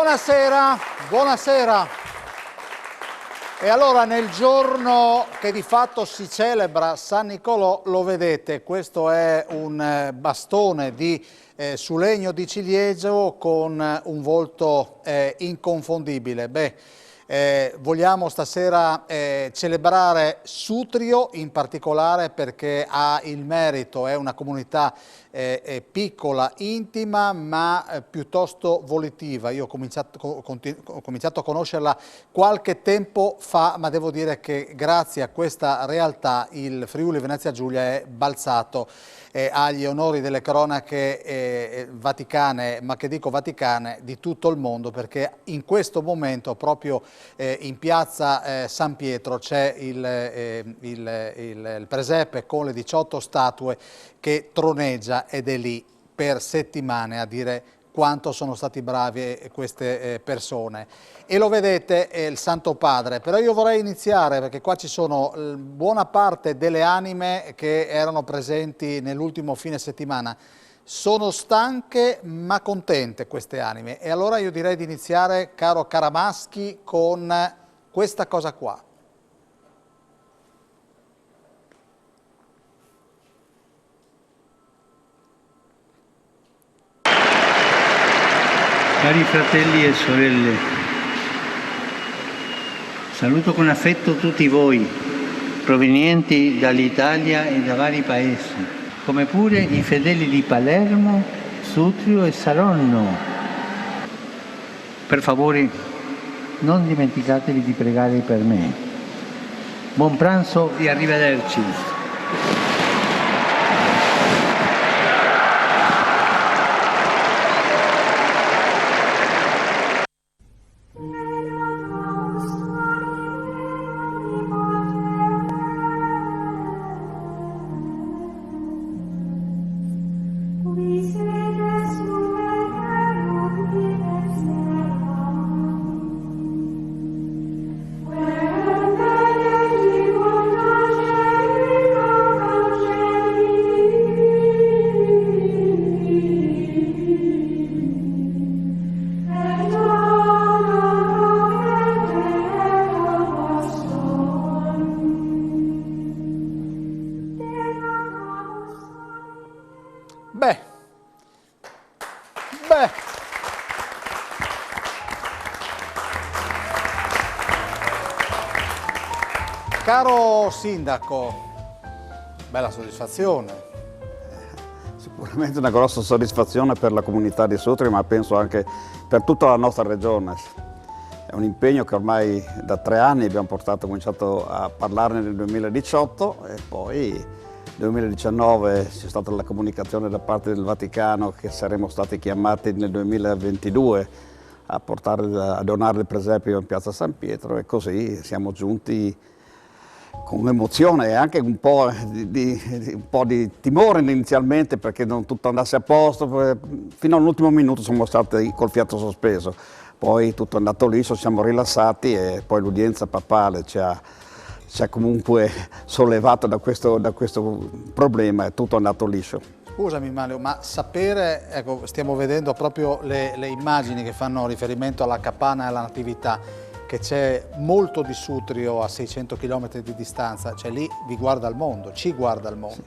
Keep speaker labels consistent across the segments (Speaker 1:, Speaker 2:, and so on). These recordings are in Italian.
Speaker 1: Buonasera, buonasera. E allora nel giorno che di fatto si celebra San Nicolò, lo vedete, questo è un bastone su legno di ciliegio con un volto inconfondibile. Vogliamo stasera celebrare Sutrio in particolare perché ha il merito, è una comunità piccola, intima, ma piuttosto volitiva. Io ho cominciato a conoscerla qualche tempo fa, ma devo dire che grazie a questa realtà il Friuli Venezia Giulia è balzato agli onori delle cronache vaticane, ma che dico vaticane, di tutto il mondo, perché in questo momento proprio in piazza San Pietro c'è il presepe con le 18 statue che troneggia ed è lì per settimane a dire quanto sono stati bravi queste persone. E lo vedete, è il Santo Padre. Però io vorrei iniziare, perché qua ci sono buona parte delle anime che erano presenti nell'ultimo fine settimana. Sono stanche ma contente queste anime. E allora io direi di iniziare, caro Caramaschi, con questa cosa qua.
Speaker 2: Cari fratelli e sorelle, saluto con affetto tutti voi, provenienti dall'Italia e da vari paesi, come pure i fedeli di Palermo, Sutrio e Saronno. Per favore, non dimenticatevi di pregare per me. Buon pranzo e arrivederci.
Speaker 1: Caro Sindaco, bella soddisfazione.
Speaker 3: Sicuramente una grossa soddisfazione per la comunità di Sutrio, ma penso anche per tutta la nostra regione. È un impegno che ormai da 3 anni abbiamo cominciato a parlarne nel 2018 e poi nel 2019 c'è stata la comunicazione da parte del Vaticano che saremmo stati chiamati nel 2022 a donare il presepio in piazza San Pietro e così siamo giunti con emozione e anche un po' di timore inizialmente perché non tutto andasse a posto, fino all'ultimo minuto siamo stati col fiato sospeso, poi tutto è andato liscio, siamo rilassati e poi l'udienza papale ci ha comunque sollevato da questo problema e tutto è andato liscio.
Speaker 1: Scusami Mario, ma sapere, ecco, stiamo vedendo proprio le immagini che fanno riferimento alla capanna e alla natività, che c'è molto di Sutrio a 600 km di distanza, cioè lì vi guarda il mondo, ci guarda il mondo. Sì.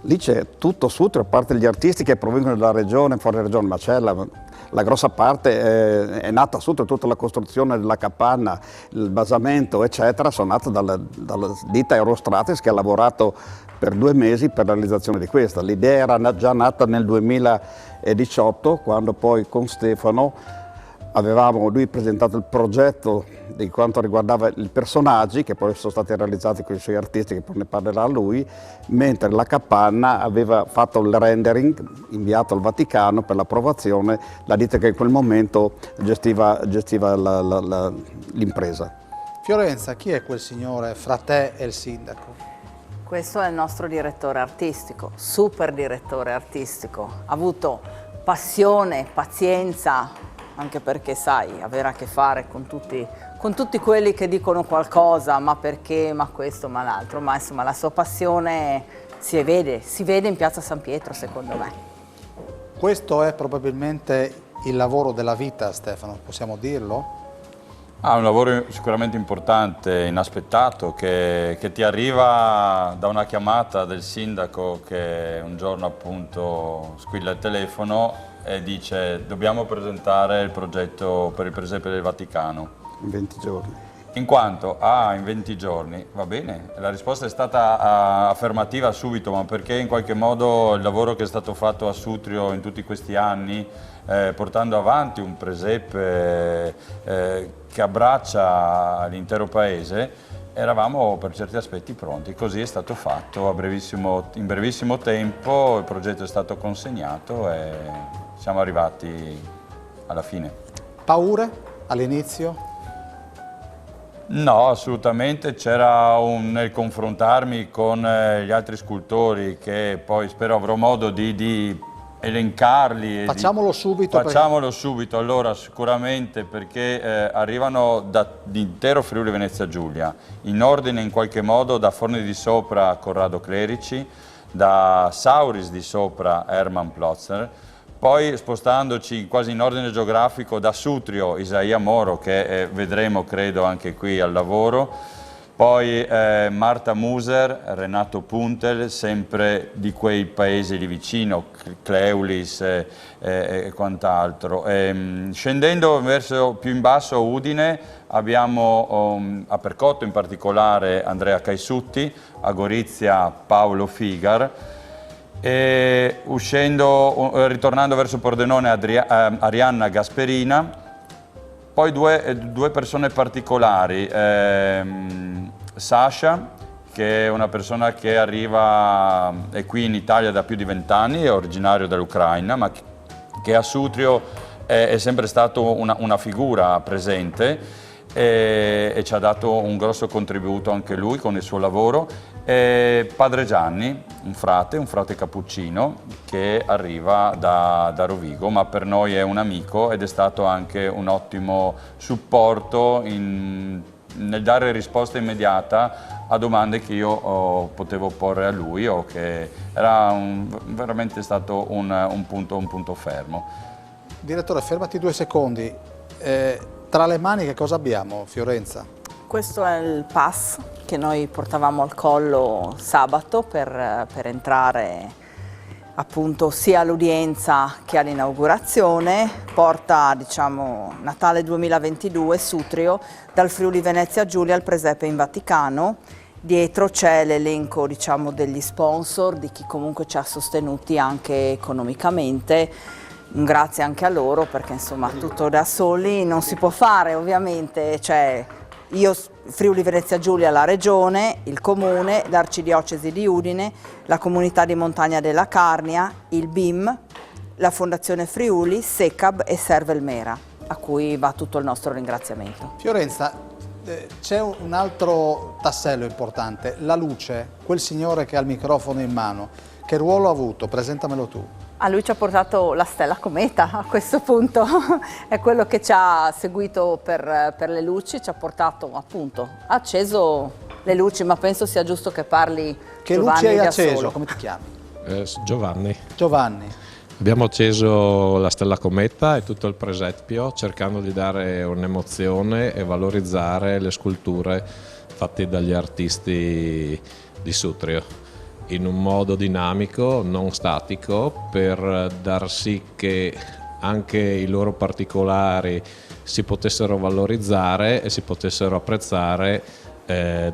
Speaker 3: Lì c'è tutto Sutrio, a parte gli artisti che provengono dalla regione, fuori regione, ma c'è la grossa parte è nata a Sutrio, tutta la costruzione della capanna, il basamento, eccetera, sono nate dalla ditta Eurostrates che ha lavorato per 2 mesi per la realizzazione di questa. L'idea era già nata nel 2018, quando poi con Stefano avevamo lui presentato il progetto di quanto riguardava i personaggi che poi sono stati realizzati con i suoi artisti, che poi ne parlerà lui, mentre la capanna aveva fatto il rendering inviato al Vaticano per l'approvazione, la ditta che in quel momento gestiva l'impresa.
Speaker 1: Fiorenza, chi è quel signore fra te e il sindaco?
Speaker 4: Questo è il nostro direttore artistico, super direttore artistico. Ha avuto passione, pazienza, anche perché sai, avere a che fare con tutti quelli che dicono qualcosa, ma perché, ma questo, ma l'altro, ma insomma la sua passione si vede in piazza San Pietro, secondo me.
Speaker 1: Questo è probabilmente il lavoro della vita, Stefano, possiamo dirlo?
Speaker 5: Un lavoro sicuramente importante, inaspettato, che ti arriva da una chiamata del sindaco che un giorno appunto squilla il telefono e dice: dobbiamo presentare il progetto per il presepe del Vaticano.
Speaker 3: In 20 giorni.
Speaker 5: In quanto, in 20 giorni, va bene, la risposta è stata affermativa subito, ma perché in qualche modo il lavoro che è stato fatto a Sutrio in tutti questi anni, portando avanti un presepe che abbraccia l'intero paese, eravamo per certi aspetti pronti. Così è stato fatto in brevissimo tempo, il progetto è stato consegnato e siamo arrivati alla fine.
Speaker 1: Paure all'inizio?
Speaker 5: No, assolutamente, c'era nel confrontarmi con gli altri scultori, che poi spero avrò modo di elencarli.
Speaker 1: Facciamolo subito.
Speaker 5: Facciamolo subito, allora sicuramente perché arrivano dall'intero Friuli Venezia Giulia, in ordine in qualche modo da Forni di Sopra Corrado Clerici, da Sauris di Sopra Hermann Plotzer, poi spostandoci quasi in ordine geografico da Sutrio Isaia Moro, che vedremo credo anche qui al lavoro, poi Marta Muser, Renato Puntel, sempre di quei paesi lì vicino, Cleulis e quant'altro. Scendendo verso più in basso Udine abbiamo a Percotto in particolare Andrea Caisutti, a Gorizia Paolo Figar, e ritornando verso Pordenone Arianna Gasperina, poi due persone particolari, Sasha, che è una persona che è qui in Italia da più di 20 anni, è originario dell'Ucraina, ma che a Sutrio è sempre stato una figura presente e ci ha dato un grosso contributo anche lui con il suo lavoro. E Padre Gianni, un frate cappuccino che arriva da Rovigo, ma per noi è un amico ed è stato anche un ottimo supporto nel dare risposta immediata a domande che io potevo porre a lui, o che era veramente stato un punto fermo.
Speaker 1: Direttore, fermati 2 secondi. Tra le mani che cosa abbiamo, Fiorenza?
Speaker 4: Questo è il pass che noi portavamo al collo sabato per entrare appunto sia all'udienza che all'inaugurazione. Porta, diciamo, Natale 2022 Sutrio, dal Friuli Venezia Giulia al presepe in Vaticano. Dietro c'è l'elenco, diciamo, degli sponsor, di chi comunque ci ha sostenuti anche economicamente. Un grazie anche a loro, perché insomma tutto da soli non si può fare, ovviamente. Cioè, io, Friuli Venezia Giulia, la Regione, il Comune, l'Arcidiocesi di Udine, la Comunità di Montagna della Carnia, il BIM, la Fondazione Friuli, SECAB e Servelmera, a cui va tutto il nostro ringraziamento.
Speaker 1: Fiorenza, c'è un altro tassello importante, la luce, quel signore che ha il microfono in mano. Che ruolo ha avuto? Presentamelo tu.
Speaker 4: A lui ci ha portato la stella cometa, a questo punto è quello che ci ha seguito per le luci, ci ha portato appunto, ha acceso le luci, ma penso sia giusto che parli
Speaker 1: Che
Speaker 4: Giovanni
Speaker 1: luci hai
Speaker 4: da
Speaker 1: acceso?
Speaker 4: solo.
Speaker 1: Come ti chiami?
Speaker 6: Giovanni.
Speaker 1: Giovanni.
Speaker 6: Abbiamo acceso la stella cometa e tutto il presepio cercando di dare un'emozione e valorizzare le sculture fatte dagli artisti di Sutrio in un modo dinamico, non statico, per dar sì che anche i loro particolari si potessero valorizzare e si potessero apprezzare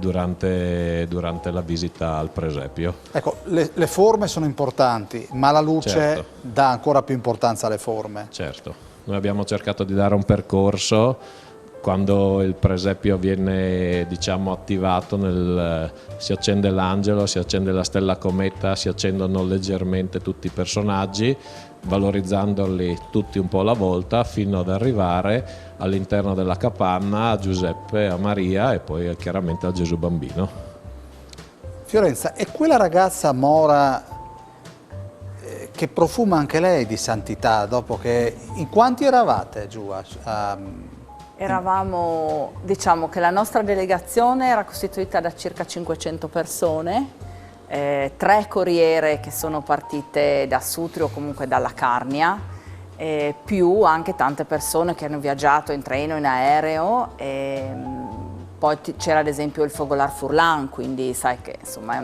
Speaker 6: durante la visita al presepio.
Speaker 1: Ecco, le forme sono importanti, ma la luce
Speaker 6: Certo.
Speaker 1: dà ancora più importanza alle forme.
Speaker 6: Certo, noi abbiamo cercato di dare un percorso. Quando il presepio viene, diciamo, attivato, si accende l'angelo, si accende la stella cometa, si accendono leggermente tutti i personaggi, valorizzandoli tutti un po' alla volta, fino ad arrivare all'interno della capanna a Giuseppe, a Maria e poi chiaramente a Gesù Bambino.
Speaker 1: Fiorenza, e quella ragazza mora che profuma anche lei di santità, dopo che... In quanti eravate giù
Speaker 4: Eravamo, diciamo che la nostra delegazione era costituita da circa 500 persone, 3 corriere che sono partite da Sutrio o comunque dalla Carnia, più anche tante persone che hanno viaggiato in treno, in aereo. Poi c'era ad esempio il Fogolar Furlan, quindi sai che insomma è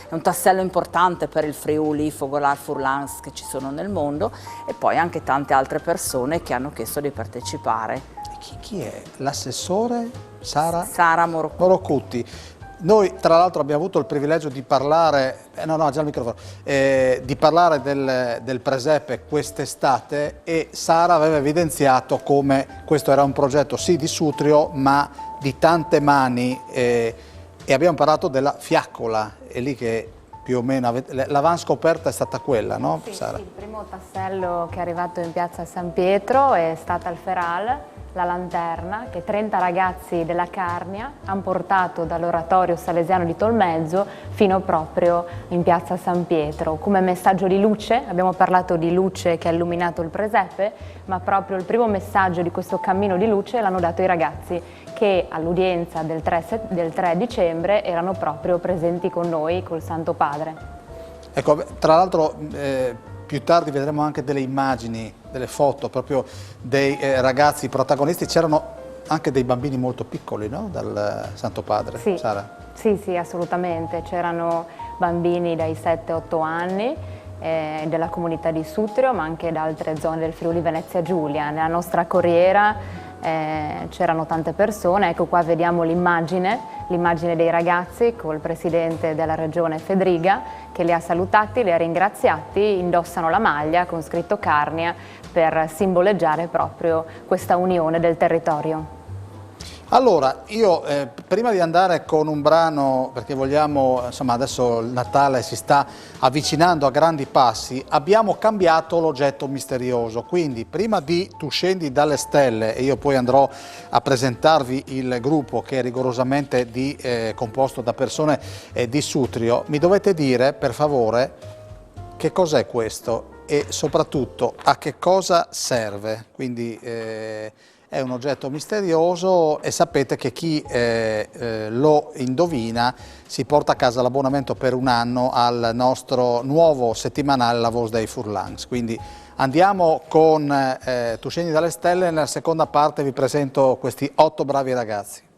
Speaker 4: un tassello importante per il Friuli, i Fogolar Furlans che ci sono nel mondo, e poi anche tante altre persone che hanno chiesto di partecipare.
Speaker 1: Chi è? L'assessore Sara?
Speaker 4: Sara
Speaker 1: Morocutti. Noi tra l'altro abbiamo avuto il privilegio di parlare, già il microfono, di parlare del presepe quest'estate, e Sara aveva evidenziato come questo era un progetto sì di Sutrio ma di tante mani, e abbiamo parlato della fiaccola, è lì che più o meno l'avanscoperta è stata quella, no Sara?
Speaker 7: Sì, il primo tassello che è arrivato in piazza San Pietro è stata il Feral, la lanterna che 30 ragazzi della Carnia hanno portato dall'oratorio salesiano di Tolmezzo fino proprio in piazza San Pietro come messaggio di luce. Abbiamo parlato di luce che ha illuminato il presepe, ma proprio il primo messaggio di questo cammino di luce l'hanno dato i ragazzi che all'udienza del 3 dicembre erano proprio presenti con noi, col Santo Padre.
Speaker 1: Ecco, tra l'altro più tardi vedremo anche delle immagini, delle foto proprio dei ragazzi protagonisti. C'erano anche dei bambini molto piccoli, no? Dal Santo Padre,
Speaker 7: sì.
Speaker 1: Sara?
Speaker 7: Sì, assolutamente. C'erano bambini dai 7-8 anni della comunità di Sutrio, ma anche da altre zone del Friuli Venezia Giulia. Nella nostra corriera c'erano tante persone. Ecco qua vediamo l'immagine dei ragazzi col presidente della regione Fedriga che li ha salutati, li ha ringraziati, indossano la maglia con scritto Carnia per simboleggiare proprio questa unione del territorio.
Speaker 1: Allora, io prima di andare con un brano, perché vogliamo, insomma adesso il Natale si sta avvicinando a grandi passi, abbiamo cambiato l'oggetto misterioso, quindi prima di Tu scendi dalle stelle, e io poi andrò a presentarvi il gruppo che è rigorosamente composto da persone di Sutrio, mi dovete dire per favore che cos'è questo e soprattutto a che cosa serve. Quindi è un oggetto misterioso e sapete che chi lo indovina si porta a casa l'abbonamento per un anno al nostro nuovo settimanale La Voz dei Furlans. Quindi andiamo con Tu scendi dalle stelle, nella seconda parte vi presento questi 8 bravi ragazzi.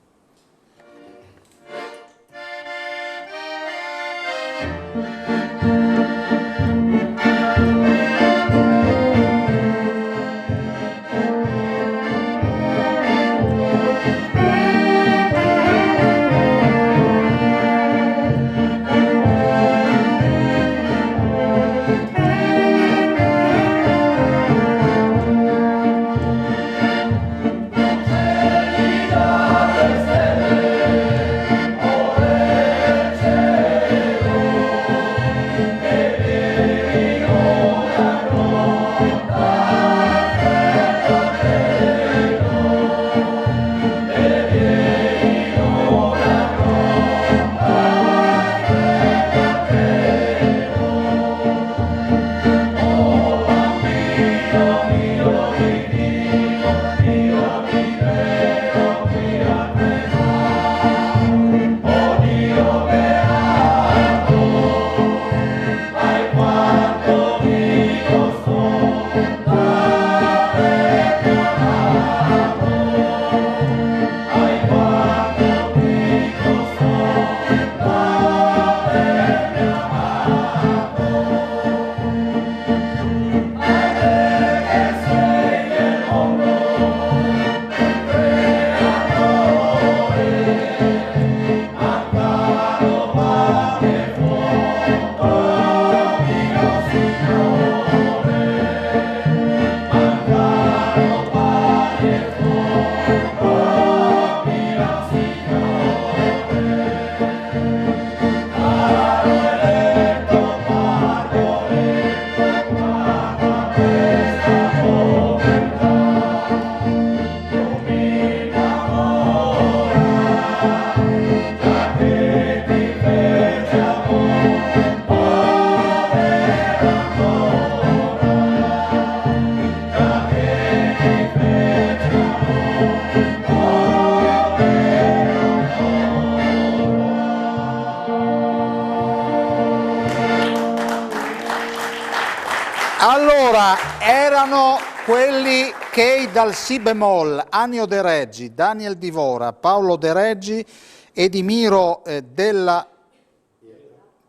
Speaker 1: Allora, erano quelli che dal Si bemoll, Annio De Reggi, Daniel Divora, Paolo De Reggi, Edimiro della...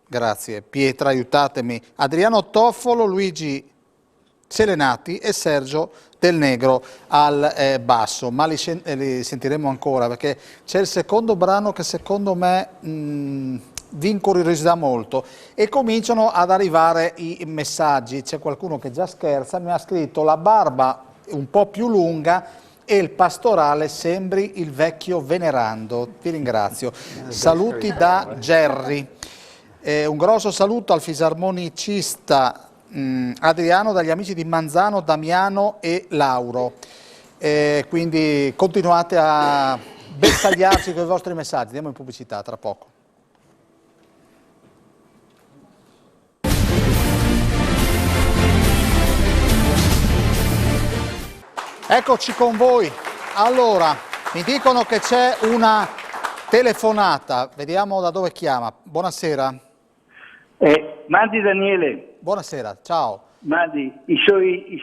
Speaker 1: Grazie, Pietra, aiutatemi. Adriano Toffolo, Luigi Selenati e Sergio Del Negro al basso, ma li sentiremo ancora perché c'è il secondo brano che secondo me vi incuriosirà molto e cominciano ad arrivare i messaggi. C'è qualcuno che già scherza, mi ha scritto: la barba un po' più lunga e il pastorale sembri il vecchio venerando. Ti ringrazio. Saluti da Gerry. Un grosso saluto al fisarmonicista Adriano, dagli amici di Manzano, Damiano e Lauro. Quindi continuate a bersagliarci con i vostri messaggi. Andiamo in pubblicità tra poco. Eccoci con voi. Allora, mi dicono che c'è una telefonata. Vediamo da dove chiama. Buonasera.
Speaker 8: Mandi Daniele.
Speaker 1: Buonasera, ciao.
Speaker 8: Mandi i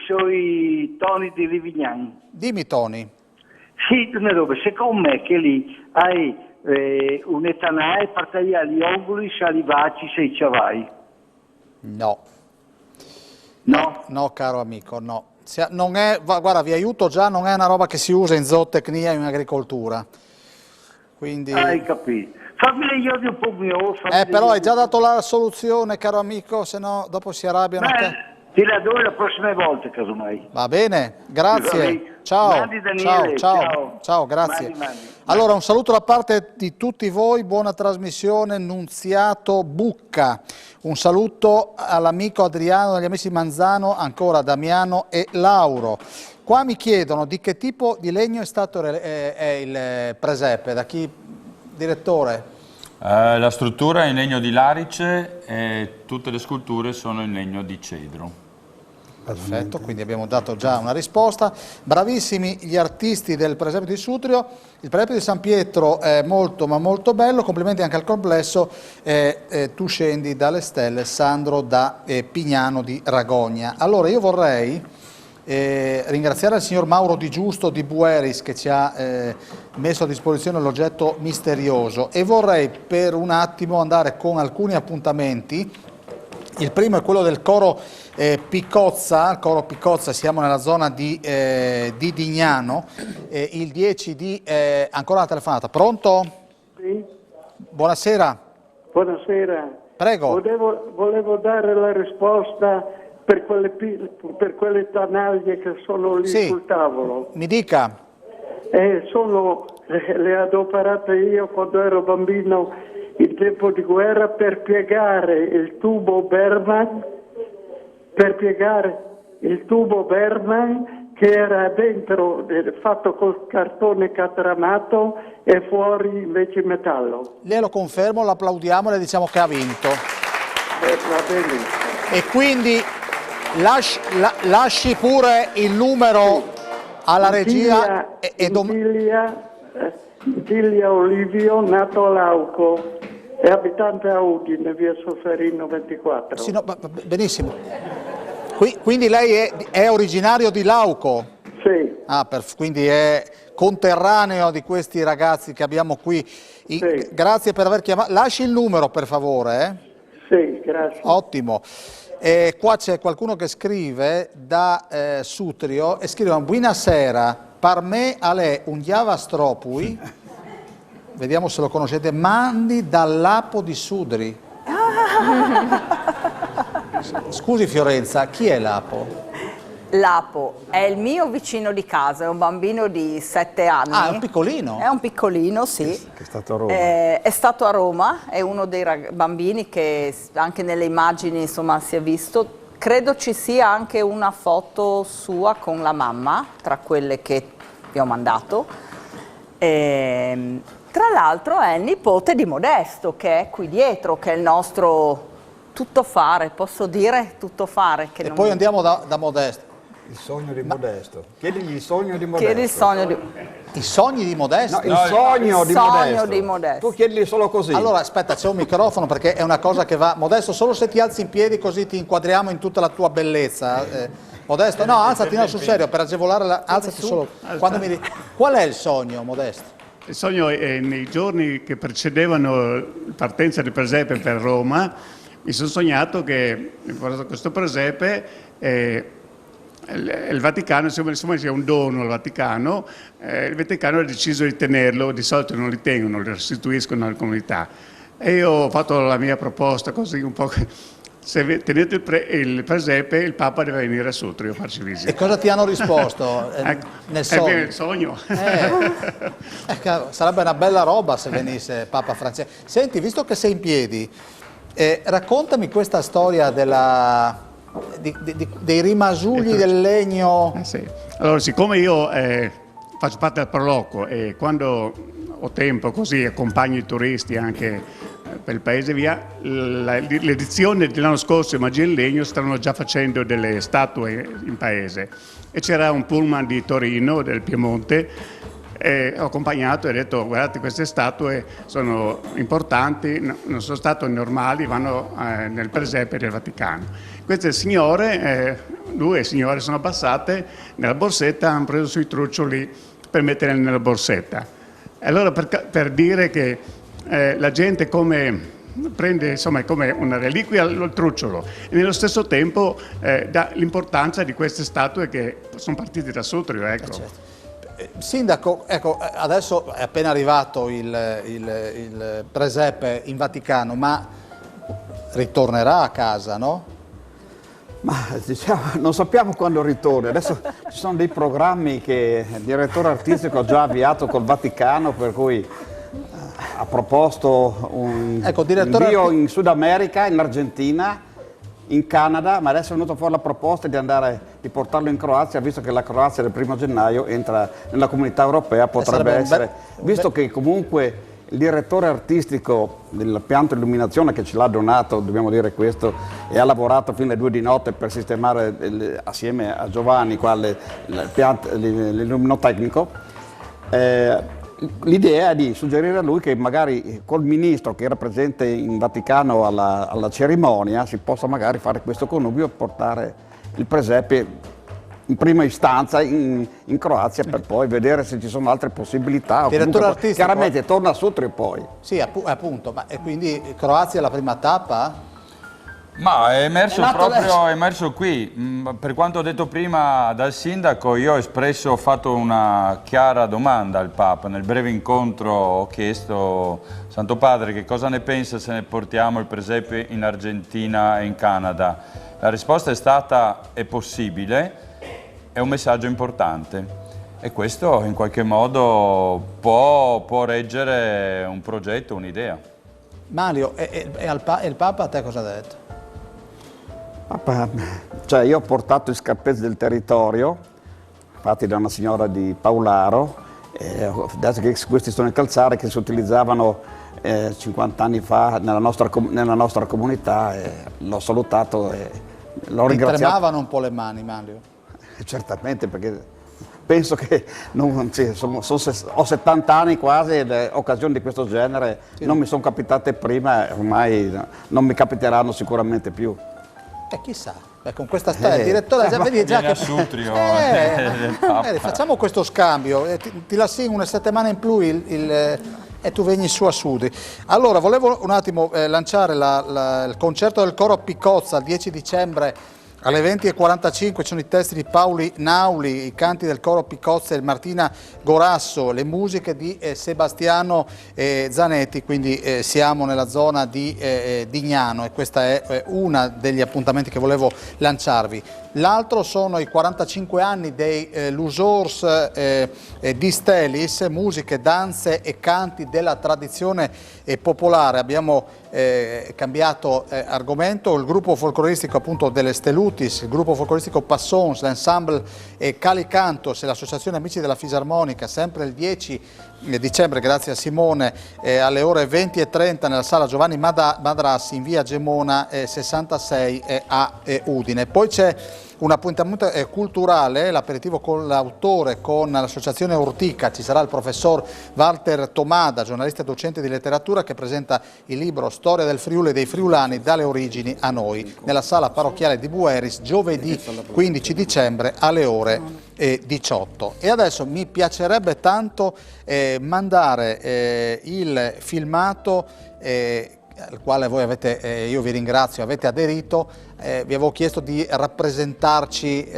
Speaker 8: suoi Toni di Livignani.
Speaker 1: Dimmi Tony.
Speaker 8: Sì, secondo me che lì hai un'età e partai agli ovuli, salivaci, sei ciavai.
Speaker 1: No.
Speaker 8: No?
Speaker 1: No, caro amico, no. Non è, guarda, vi aiuto già, non è una roba che si usa in zootecnia e in agricoltura. Quindi...
Speaker 8: Hai capito. Fammi io un po' mio.
Speaker 1: Però hai già dato la soluzione, caro amico, se no dopo si arrabbiano.
Speaker 8: Ti la do la prossima volta, casomai.
Speaker 1: Va bene, grazie. Ciao,
Speaker 8: Daniele,
Speaker 1: ciao, grazie.
Speaker 8: Mandi.
Speaker 1: Allora, un saluto da parte di tutti voi, buona trasmissione, Nunziato Bucca. Un saluto all'amico Adriano, agli amici Manzano, ancora Damiano e Lauro. Qua mi chiedono di che tipo di legno è stato il presepe, da chi, direttore?
Speaker 5: La struttura è in legno di larice e tutte le sculture sono in legno di cedro.
Speaker 1: Perfetto, quindi abbiamo dato già una risposta. Bravissimi gli artisti del presepe di Sutrio. Il presepe di San Pietro è molto ma molto bello, complimenti anche al complesso. Tu scendi dalle stelle, Sandro da Pignano di Ragogna. Allora io vorrei ringraziare il signor Mauro Di Giusto di Bueris che ci ha messo a disposizione l'oggetto misterioso e vorrei per un attimo andare con alcuni appuntamenti. Il primo è quello del coro Picozza, siamo nella zona di Dignano, il 10 di... ancora una telefonata, pronto?
Speaker 9: Sì.
Speaker 1: Buonasera.
Speaker 9: Buonasera.
Speaker 1: Prego.
Speaker 9: Volevo dare la risposta per quelle tanaglie che sono lì sul tavolo.
Speaker 1: Mi dica.
Speaker 9: Le adoperate io quando ero bambino in tempo di guerra per piegare il tubo Berman, che era dentro fatto col cartone catramato e fuori invece metallo.
Speaker 1: Glielo confermo, l'applaudiamo e le diciamo che ha vinto.
Speaker 9: Va bene.
Speaker 1: E quindi lasci pure il numero alla regia.
Speaker 9: Tilia Olivio, nato a Lauco, è abitante a Udine, via Sofferino 24.
Speaker 1: Sì, no, benissimo. Quindi lei è originario di Lauco?
Speaker 9: Sì.
Speaker 1: Quindi è conterraneo di questi ragazzi che abbiamo qui.
Speaker 9: Sì.
Speaker 1: Grazie per aver chiamato. Lasci il numero, per favore.
Speaker 9: Sì, grazie.
Speaker 1: Ottimo. Qua c'è qualcuno che scrive da Sutrio e scrive: buonasera. Per me è un Javastropui, vediamo se lo conoscete, mandi dall'Apo di Sudri. Scusi Fiorenza, chi è l'Apo?
Speaker 4: L'Apo è il mio vicino di casa, è un bambino di 7 anni.
Speaker 1: Ah, è un piccolino?
Speaker 4: È un piccolino, sì.
Speaker 3: Che è stato a Roma.
Speaker 4: È stato a Roma, è uno dei bambini che anche nelle immagini insomma si è visto. Credo ci sia anche una foto sua con la mamma, tra quelle che vi ho mandato. Tra l'altro è il nipote di Modesto, che è qui dietro, che è il nostro tuttofare, posso dire tuttofare. Che
Speaker 1: poi andiamo da Modesto.
Speaker 3: Il sogno di Modesto. Chiedigli il sogno di Modesto.
Speaker 4: Chiedi il sogno di...
Speaker 1: I sogni di Modesto?
Speaker 3: No, il sogno di Modesto.
Speaker 4: di Modesto.
Speaker 3: Tu chiedili solo così.
Speaker 1: Allora, aspetta, c'è un microfono perché è una cosa che va... Modesto, solo se ti alzi in piedi così ti inquadriamo in tutta la tua bellezza. Modesto, no, alzati, no, sul serio, per agevolare la... Alzati solo. Quando mi... Qual è il sogno, Modesto?
Speaker 10: Il sogno è nei giorni che precedevano la partenza del presepe per Roma, mi sono sognato che questo presepe... il Vaticano, insomma c'è un dono al Vaticano, il Vaticano ha deciso di tenerlo, di solito non li tengono, li restituiscono alla comunità. E io ho fatto la mia proposta così un po', se tenete il presepe il Papa deve venire a Sutrio a farci visita.
Speaker 1: E cosa ti hanno risposto nel sogno?
Speaker 10: È il sogno.
Speaker 1: Sarebbe una bella roba se venisse Papa Francesco. Senti, visto che sei in piedi, raccontami questa storia dei rimasugli del legno.
Speaker 10: Sì. Allora, siccome io faccio parte del Proloco e quando ho tempo così accompagno i turisti anche per il paese via, l'edizione dell'anno scorso di Magia in Legno stavano già facendo delle statue in paese e c'era un pullman di Torino, del Piemonte, e ho accompagnato e ho detto guardate queste statue sono importanti, non sono statue normali, vanno nel presepe del Vaticano. Queste signore, due signore sono passate nella borsetta, hanno preso sui truccioli per mettere nella borsetta. E allora per dire che la gente prende insomma come una reliquia il trucciolo e nello stesso tempo dà l'importanza di queste statue che sono partite da Sutrio. Ecco.
Speaker 1: Certo. Sindaco, ecco, adesso è appena arrivato il presepe in Vaticano, ma ritornerà a casa, no?
Speaker 3: Ma diciamo, non sappiamo quando ritorni. Adesso ci sono dei programmi che il direttore artistico ha già avviato col Vaticano, per cui ha proposto un invio in Sud America, in Argentina, in Canada, ma adesso è venuta fuori la proposta di portarlo in Croazia, visto che la Croazia del 1° gennaio entra nella comunità europea, potrebbe essere, visto che comunque il direttore artistico del pianto illuminazione che ce l'ha donato, dobbiamo dire questo, e ha lavorato fino alle 2 di notte per sistemare assieme a Giovanni qua l'illuminotecnico, l'idea è di suggerire a lui che magari col ministro che era presente in Vaticano alla cerimonia si possa magari fare questo connubio e portare il presepe in prima istanza in Croazia per poi vedere se ci sono altre possibilità.
Speaker 1: Direttore artistico,
Speaker 3: chiaramente torna a Sutrio poi.
Speaker 1: Sì, appunto, ma e quindi Croazia è la prima tappa?
Speaker 5: Ma è emerso qui. Per quanto ho detto prima dal sindaco, io ho fatto una chiara domanda al Papa. Nel breve incontro ho chiesto, Santo Padre, che cosa ne pensa se ne portiamo il presepe in Argentina e in Canada? La risposta è stata: è possibile, è un messaggio importante. E questo in qualche modo può reggere un progetto, un'idea.
Speaker 1: Mario, e il Papa a te cosa ha detto?
Speaker 3: Cioè io ho portato i scarpezzi del territorio, fatti da una signora di Paularo, adesso che questi sono i calzari che si utilizzavano 50 anni fa nella nostra comunità, l'ho salutato e l'ho ringraziato.
Speaker 1: Ti tremavano un po' le mani, Mario?
Speaker 3: Certamente, perché penso che ho 70 anni quasi e occasioni di questo genere non mi sono capitate prima e ormai non mi capiteranno sicuramente più.
Speaker 1: Chissà, con questa storia il direttore vedi già che
Speaker 5: Sutrio,
Speaker 1: facciamo questo scambio, ti la segno una settimana in più e tu vieni su a Sud. Allora, volevo un attimo lanciare il concerto del coro Picozza il 10 dicembre alle 20:45, ci sono i testi di Paoli Nauli, i canti del coro Picozza e Martina Gorasso, le musiche di Sebastiano Zanetti, quindi siamo nella zona di Dignano e questa è una degli appuntamenti che volevo lanciarvi. L'altro sono i 45 anni dei Lusors di Stelis, musiche, danze e canti della tradizione popolare. Abbiamo cambiato argomento. Il gruppo folcloristico appunto delle Stelutis, il gruppo folcloristico Passons, l'ensemble Calicantos e l'associazione Amici della Fisarmonica, sempre il 10 dicembre, grazie a Simone, alle ore 20:30 nella sala Giovanni Madrassi in via Gemona 66 a Udine. Poi c'è un appuntamento culturale, l'aperitivo con l'autore, con l'associazione Ortica. Ci sarà il professor Walter Tomada, giornalista e docente di letteratura, che presenta il libro Storia del Friuli e dei friulani dalle origini a noi, nella sala parrocchiale di Bueris, giovedì 15 dicembre alle ore 18. E adesso mi piacerebbe tanto mandare il filmato al quale voi avete, io vi ringrazio, avete aderito. Vi avevo chiesto di rappresentarci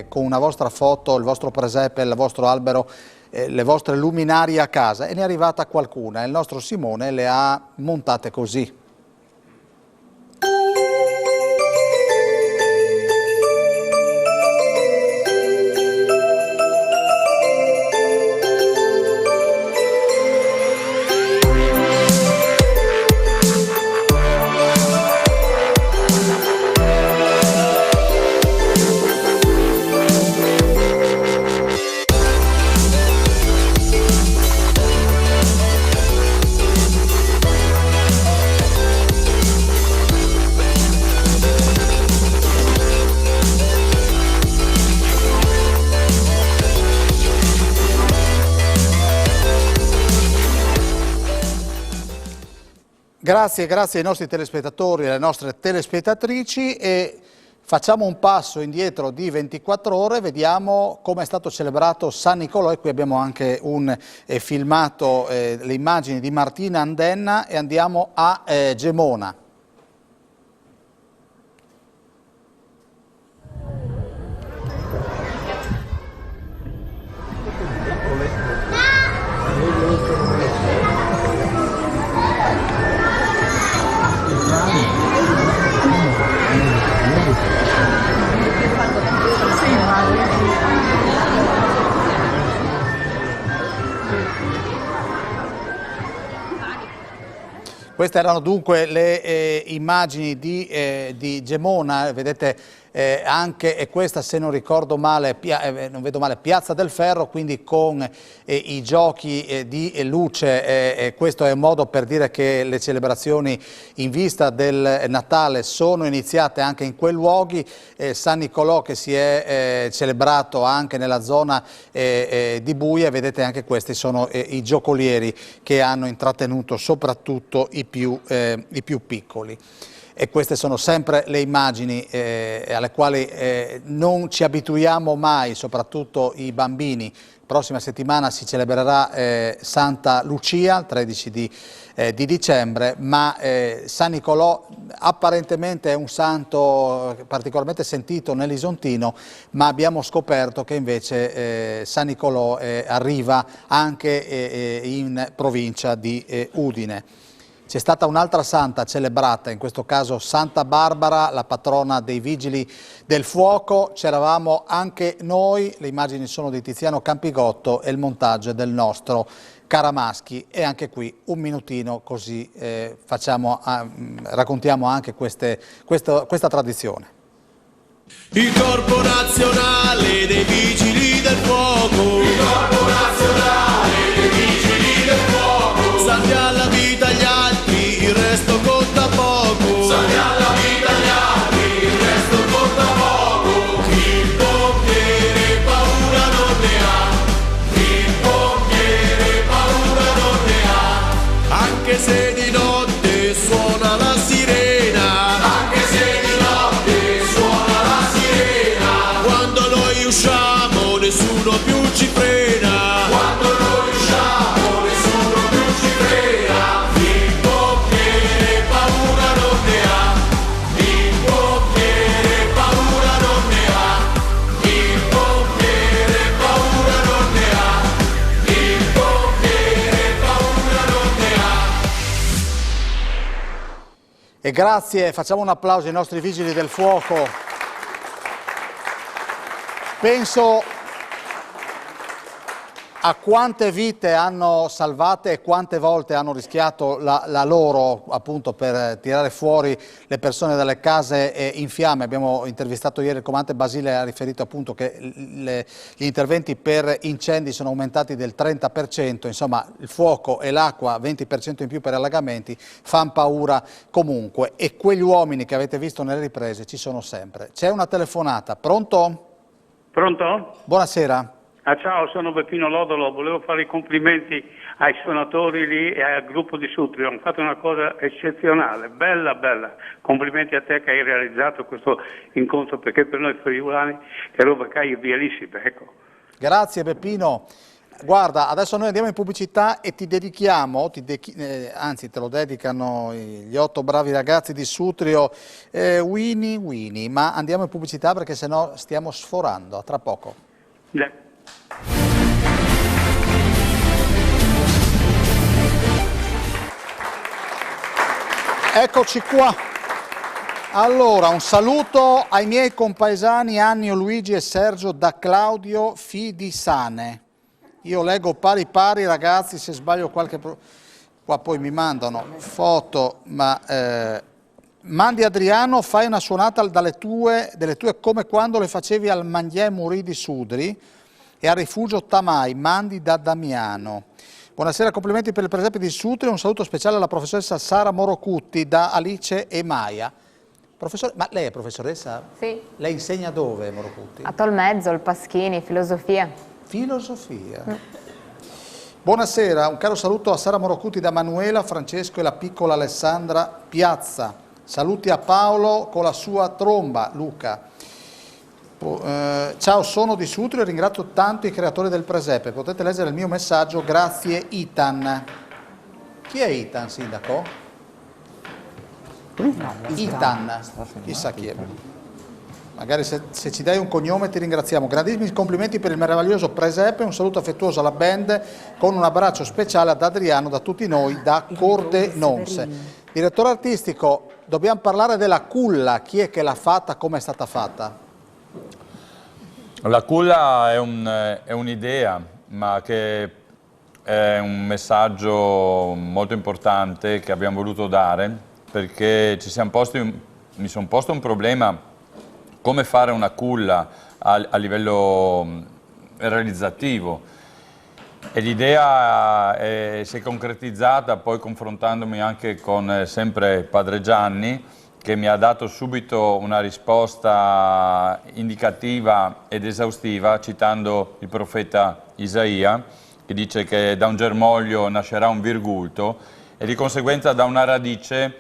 Speaker 1: con una vostra foto, il vostro presepe, il vostro albero, le vostre luminarie a casa, e ne è arrivata qualcuna. Il nostro Simone le ha montate così. Grazie ai nostri telespettatori e alle nostre telespettatrici, e facciamo un passo indietro di 24 ore, vediamo come è stato celebrato San Nicolò, e qui abbiamo anche un filmato, le immagini di Martina Andenna, e andiamo a Gemona. Queste erano dunque le immagini di Gemona, vedete anche, e questa, se non ricordo male, non vedo male, Piazza del Ferro, quindi con i giochi di luce. Questo è un modo per dire che le celebrazioni in vista del Natale sono iniziate anche in quei luoghi. San Nicolò che si è celebrato anche nella zona di Buia, vedete anche questi sono i giocolieri che hanno intrattenuto soprattutto i più piccoli. E queste sono sempre le immagini alle quali non ci abituiamo mai, soprattutto i bambini. Prossima settimana si celebrerà Santa Lucia, il 13 di dicembre, ma San Nicolò apparentemente è un santo particolarmente sentito nell'Isontino, ma abbiamo scoperto che invece San Nicolò arriva anche in provincia di Udine. C'è stata un'altra santa celebrata, in questo caso Santa Barbara, la patrona dei Vigili del Fuoco. C'eravamo anche noi, le immagini sono di Tiziano Campigotto e il montaggio è del nostro Caramaschi, e anche qui un minutino così raccontiamo anche questa tradizione.
Speaker 11: Il Corpo Nazionale dei Vigili del Fuoco, il Corpo Nazionale dei Vigili del Fuoco, salvi alla vita gli altri, il resto conta poco, salvi alla vita gli altri, il resto conta poco. Il pompiere paura non ne ha, il pompiere paura non ne ha, anche se di notte suona la sirena, anche se di notte suona la sirena, quando noi usciamo nessuno più ci frena, quando noi usciamo nessuno più ci frena. Il pompiere paura non ne ha, il pompiere paura non ne ha, il pompiere paura non ne ha, il pompiere paura non ne ha.
Speaker 1: E grazie, facciamo un applauso ai nostri Vigili del Fuoco. Penso a quante vite hanno salvate e quante volte hanno rischiato la loro, appunto, per tirare fuori le persone dalle case in fiamme. Abbiamo intervistato ieri il comandante Basile, ha riferito appunto che gli interventi per incendi sono aumentati del 30%, insomma il fuoco e l'acqua 20% in più per allagamenti fanno paura comunque, e quegli uomini che avete visto nelle riprese ci sono sempre. C'è una telefonata, pronto?
Speaker 12: Pronto?
Speaker 1: Buonasera.
Speaker 12: Ciao, sono Beppino Lodolo, volevo fare i complimenti ai suonatori lì e al gruppo di Sutrio, hanno fatto una cosa eccezionale, bella, bella. Complimenti a te che hai realizzato questo incontro, perché per noi friulani è roba che hai bellissima, ecco.
Speaker 1: Grazie Beppino. Guarda, adesso noi andiamo in pubblicità e ti dedichiamo, anzi te lo dedicano gli 8 bravi ragazzi di Sutrio, Winnie, ma andiamo in pubblicità perché sennò stiamo sforando, a tra poco. Eccoci qua. Allora, un saluto ai miei compaesani Annio, Luigi e Sergio da Claudio Fidisane. Io leggo pari pari, ragazzi, se sbaglio qualche... Qua poi mi mandano foto, ma... Mandi Adriano, fai una suonata delle tue come quando le facevi al Mandiè Muri di Sudri e al Rifugio Tamai, mandi da Damiano. Buonasera, complimenti per il presepe di Sutri, un saluto speciale alla professoressa Sara Morocutti da Alice e Maia. Ma lei è professoressa?
Speaker 7: Sì.
Speaker 1: Lei insegna dove, Morocutti?
Speaker 7: A Tolmezzo, il Paschini, filosofia.
Speaker 1: Filosofia. Buonasera, un caro saluto a Sara Morocutti da Manuela, Francesco e la piccola Alessandra Piazza. Saluti a Paolo con la sua tromba, Luca. Ciao, sono di Sutrio e ringrazio tanto i creatori del presepe. Potete leggere il mio messaggio, grazie Itan. Chi è Itan, sindaco? Itan, chissà chi è. Magari se ci dai un cognome ti ringraziamo. Grandissimi complimenti per il meraviglioso presepe, un saluto affettuoso alla band con un abbraccio speciale ad Adriano da tutti noi da Cordenonse. Direttore artistico, dobbiamo parlare della culla, chi è che l'ha fatta, come è stata fatta?
Speaker 5: La culla è un'idea, ma che è un messaggio molto importante che abbiamo voluto dare, perché mi sono posto un problema: come fare una culla a livello realizzativo, e l'idea si è concretizzata poi confrontandomi anche con sempre Padre Gianni, che mi ha dato subito una risposta indicativa ed esaustiva, citando il profeta Isaia, che dice che da un germoglio nascerà un virgulto, e di conseguenza da una radice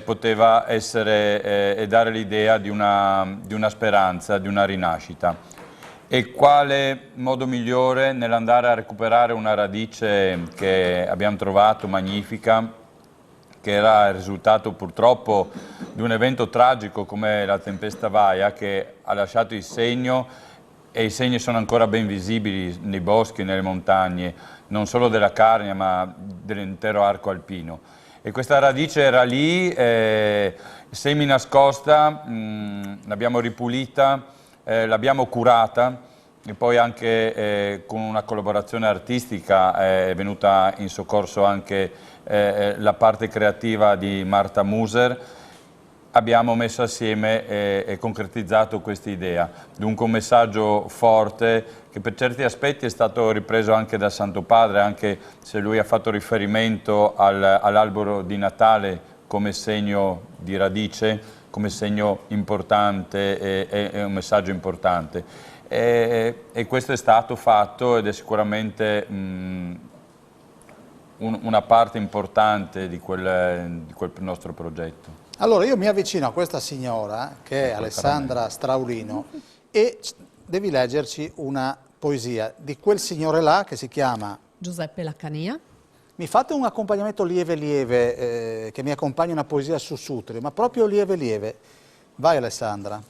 Speaker 5: poteva essere e dare l'idea di una speranza, di una rinascita. E quale modo migliore nell'andare a recuperare una radice che abbiamo trovato magnifica, che era il risultato purtroppo di un evento tragico come la tempesta Vaia, che ha lasciato il segno, e i segni sono ancora ben visibili nei boschi e nelle montagne, non solo della Carnia ma dell'intero arco alpino. E questa radice era lì, semi nascosta, l'abbiamo ripulita, l'abbiamo curata, e poi anche con una collaborazione artistica è venuta in soccorso anche la parte creativa di Marta Muser. Abbiamo messo assieme e concretizzato questa idea. Dunque un messaggio forte che per certi aspetti è stato ripreso anche dal Santo Padre, anche se lui ha fatto riferimento all'albero di Natale come segno di radice, come segno importante e un messaggio importante. E questo è stato fatto ed è sicuramente una parte importante di quel nostro progetto.
Speaker 1: Allora io mi avvicino a questa signora che è Alessandra Straulino e devi leggerci una poesia di quel signore là che si chiama
Speaker 13: Giuseppe Laccania.
Speaker 1: Mi fate un accompagnamento lieve che mi accompagni una poesia su Sutrio, ma proprio lieve. Vai Alessandra.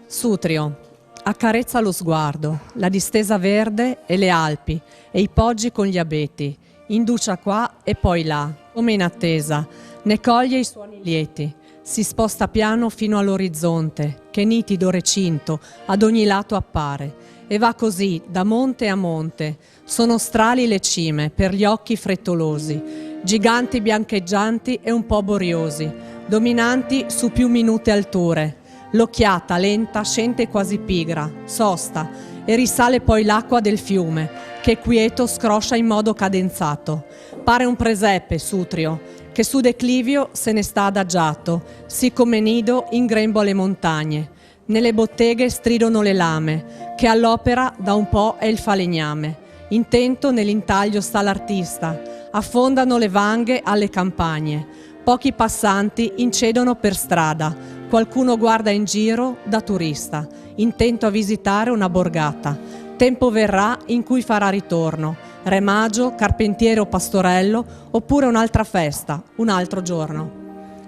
Speaker 13: Sutrio, accarezza lo sguardo, la distesa verde e le Alpi e i poggi con gli abeti, inducia qua e poi là, come in attesa, ne coglie i suoni lieti, si sposta piano fino all'orizzonte, che nitido recinto ad ogni lato appare, e va così da monte a monte. Sono strali le cime per gli occhi frettolosi, giganti biancheggianti e un po' boriosi, dominanti su più minute alture. L'occhiata lenta scende quasi pigra, sosta, e risale poi l'acqua del fiume, che quieto scroscia in modo cadenzato. Pare un presepe, Sutrio, che su declivio se ne sta adagiato, sì come nido in grembo alle montagne. Nelle botteghe stridono le lame, che all'opera da un po' è il falegname. Intento nell'intaglio sta l'artista, affondano le vanghe alle campagne. Pochi passanti incedono per strada, qualcuno guarda in giro da turista, intento a visitare una borgata. Tempo verrà in cui farà ritorno, re magio, carpentiere o pastorello, oppure un'altra festa, un altro giorno.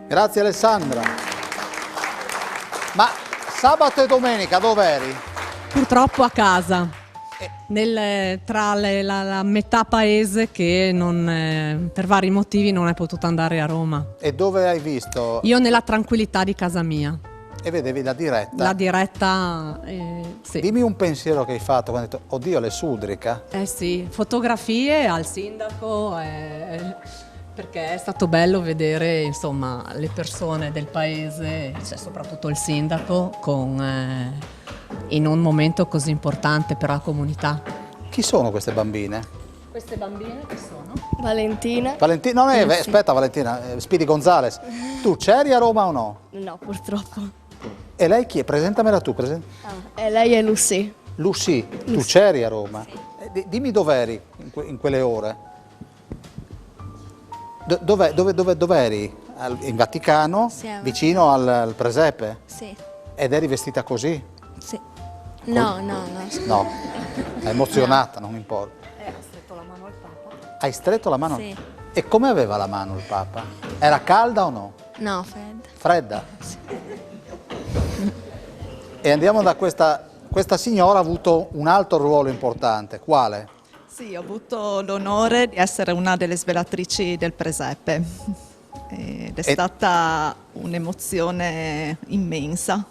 Speaker 1: Grazie Alessandra. Ma sabato e domenica dov'eri?
Speaker 13: Purtroppo a casa, tra la metà paese che per vari motivi non è potuta andare a Roma.
Speaker 1: E dove hai visto?
Speaker 13: Io nella tranquillità di casa mia.
Speaker 1: E vedevi la diretta?
Speaker 13: La diretta, sì.
Speaker 1: Dimmi un pensiero che hai fatto quando hai detto, oddio, le Sudrica?
Speaker 13: Sì, fotografie al sindaco, perché è stato bello vedere, insomma, le persone del paese, cioè soprattutto il sindaco, in un momento così importante per la comunità.
Speaker 1: Chi sono queste bambine?
Speaker 13: Queste bambine che sono?
Speaker 14: Valentina.
Speaker 1: Valentina,
Speaker 14: Sì.
Speaker 1: aspetta Valentina, Speedy Gonzales, tu c'eri a Roma o no?
Speaker 14: No, purtroppo.
Speaker 1: E lei chi è? Presentamela tu.
Speaker 14: E lei è Lucy.
Speaker 1: Lucy, tu c'eri a Roma? Dimmi dov'eri in quelle ore. Dov'eri? In Vaticano?
Speaker 14: Sì,
Speaker 1: vicino al presepe?
Speaker 14: Sì.
Speaker 1: Ed eri vestita così?
Speaker 14: Sì. No.
Speaker 1: No, è emozionata, non importa.
Speaker 13: Ha stretto la mano al Papa.
Speaker 1: Hai stretto la mano?
Speaker 14: Sì.
Speaker 1: E come aveva la mano il Papa? Era calda o no?
Speaker 14: No, Fred.
Speaker 1: Fredda? Sì. E andiamo da questa signora ha avuto un altro ruolo importante. Quale?
Speaker 15: Sì, ho avuto l'onore di essere una delle svelatrici del presepe ed è stata un'emozione immensa,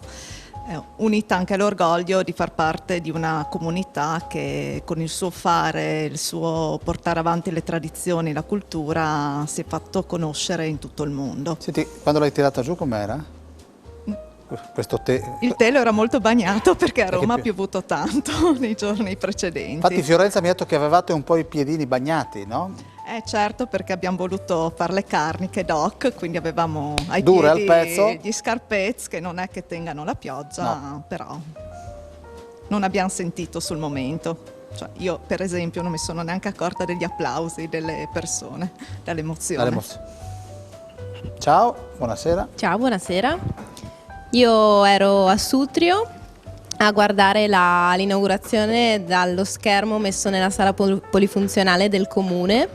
Speaker 15: unita anche all'orgoglio di far parte di una comunità che con il suo fare, il suo portare avanti le tradizioni, la cultura si è fatto conoscere in tutto il mondo.
Speaker 1: Senti, quando l'hai tirata giù com'era?
Speaker 15: Il telo era molto bagnato perché a Roma ha piovuto tanto nei giorni precedenti.
Speaker 1: Infatti Fiorenza mi ha detto che avevate un po' i piedini bagnati, no?
Speaker 15: Certo, perché abbiamo voluto fare le carniche doc, quindi avevamo ai
Speaker 1: dure
Speaker 15: piedi
Speaker 1: al pezzo?
Speaker 15: gli scarpezzi che non è che tengano la pioggia,
Speaker 1: no.
Speaker 15: Però non abbiamo sentito sul momento. Cioè, io per esempio non mi sono neanche accorta degli applausi delle persone, dall'emozione.
Speaker 1: Ciao, buonasera.
Speaker 16: Ciao, buonasera. Io ero a Sutrio a guardare l'inaugurazione dallo schermo messo nella sala polifunzionale del comune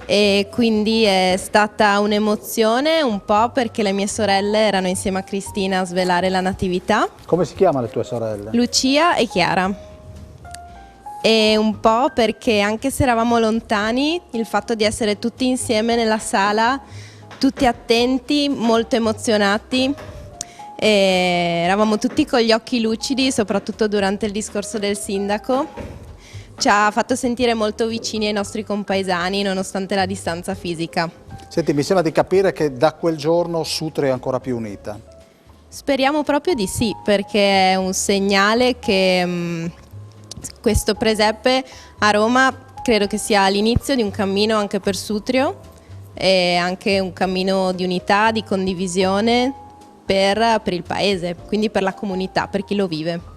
Speaker 16: e quindi è stata un'emozione un po' perché le mie sorelle erano insieme a Cristina a svelare la natività.
Speaker 1: Come si chiamano le tue sorelle?
Speaker 16: Lucia e Chiara. E un po' perché anche se eravamo lontani, il fatto di essere tutti insieme nella sala, tutti attenti, molto emozionati, e eravamo tutti con gli occhi lucidi, soprattutto durante il discorso del sindaco. Ci ha fatto sentire molto vicini ai nostri compaesani nonostante la distanza fisica.
Speaker 1: Senti, mi sembra di capire che da quel giorno Sutrio è ancora più unita.
Speaker 16: Speriamo proprio di sì, perché è un segnale che questo presepe a Roma credo che sia l'inizio di un cammino anche per Sutrio e anche un cammino di unità, di condivisione per il paese, quindi per la comunità, per chi lo vive.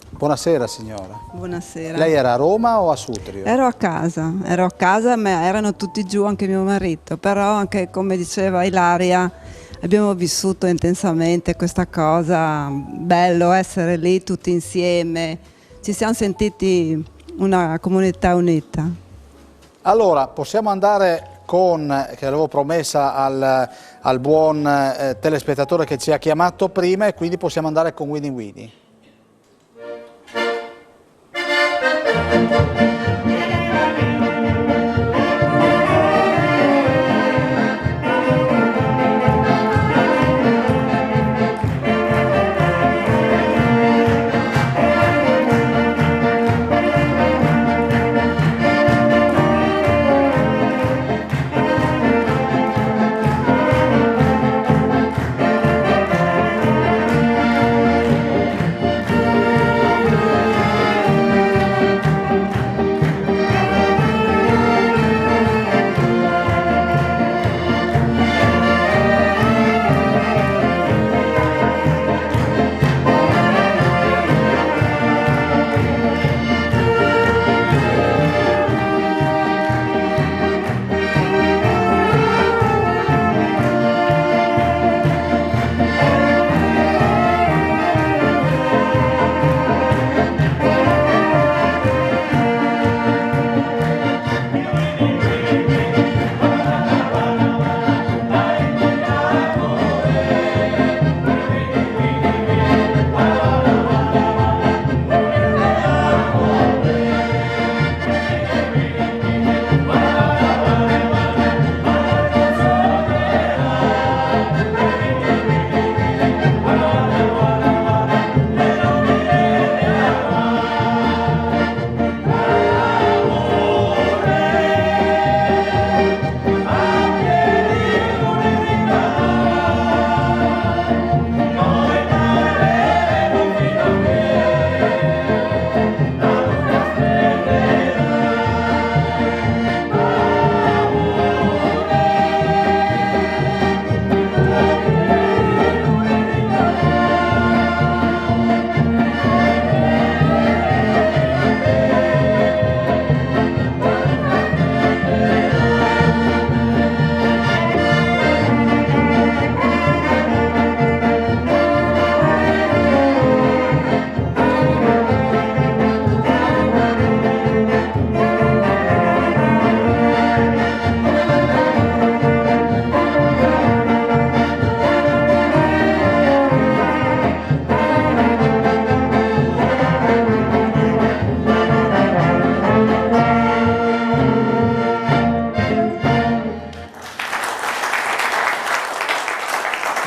Speaker 1: Buonasera signora.
Speaker 17: Buonasera.
Speaker 1: Lei era a Roma o a Sutrio?
Speaker 17: Ero a casa, ma erano tutti giù, anche mio marito, però anche come diceva Ilaria abbiamo vissuto intensamente questa cosa, bello essere lì tutti insieme, ci siamo sentiti una comunità unita.
Speaker 1: Allora, possiamo andare che l'avevo promessa al buon telespettatore che ci ha chiamato prima, e quindi possiamo andare con Winnie Winnie.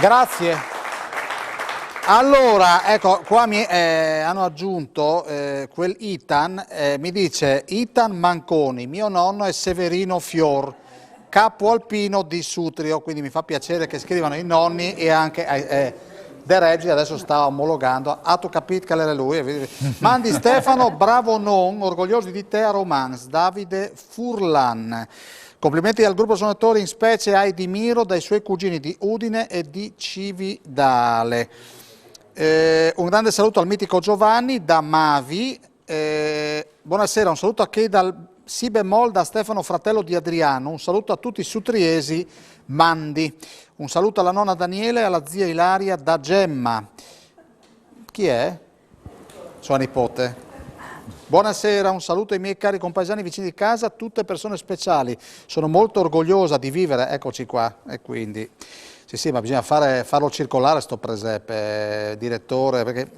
Speaker 1: Grazie. Allora, ecco, qua mi hanno aggiunto quel Itan, mi dice Itan Manconi, mio nonno è Severino Fior, capo alpino di Sutrio, quindi mi fa piacere che scrivano i nonni e anche De Reggi adesso sta omologando, a tu capit che era lui. Mandi Stefano, bravo non, orgogliosi di te a Romans, Davide Furlan. Complimenti al gruppo suonatori, in specie ai Di Miro, dai suoi cugini di Udine e di Cividale. Un grande saluto al mitico Giovanni da Mavi. Buonasera, un saluto a chi dal Si bemol da Stefano, fratello di Adriano. Un saluto a tutti i sutriesi, Mandi. Un saluto alla nonna Daniele e alla zia Ilaria da Gemma. Chi è? Sua nipote. Buonasera, un saluto ai miei cari compaesani vicini di casa, tutte persone speciali. Sono molto orgogliosa di vivere, eccoci qua, e quindi... Sì, ma bisogna farlo circolare sto presepe, direttore, perché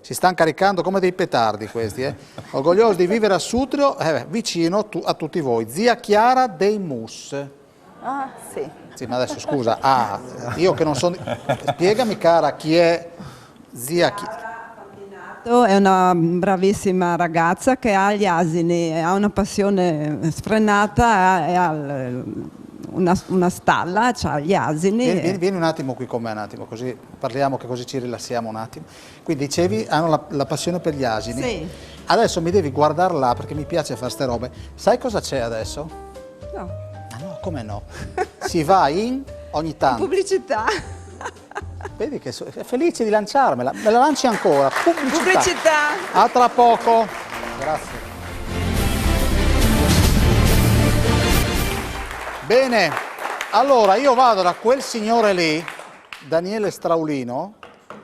Speaker 1: si stanno caricando come dei petardi questi. Orgoglioso di vivere a Sutrio, vicino a tutti voi. Zia Chiara dei Mus.
Speaker 4: Ah, sì.
Speaker 1: Sì, ma adesso scusa, io che non sono... Spiegami cara, chi è zia Chiara?
Speaker 17: È una bravissima ragazza che ha gli asini, ha una passione sfrenata, ha una stalla, ha gli asini.
Speaker 1: Vieni un attimo qui con me, un attimo, così parliamo, che così ci rilassiamo un attimo. Quindi dicevi, hanno la passione per gli asini.
Speaker 17: Sì.
Speaker 1: Adesso mi devi guardare là, perché mi piace fare ste robe. Sai cosa c'è adesso?
Speaker 17: No.
Speaker 1: Ah no, come no? Si va in ogni tanto.
Speaker 17: Pubblicità.
Speaker 1: Vedi che è felice di lanciarmela. Me la lanci ancora.
Speaker 17: Pubblicità.
Speaker 1: A tra poco. Grazie. Bene, allora io vado da quel signore lì, Daniele Straulino,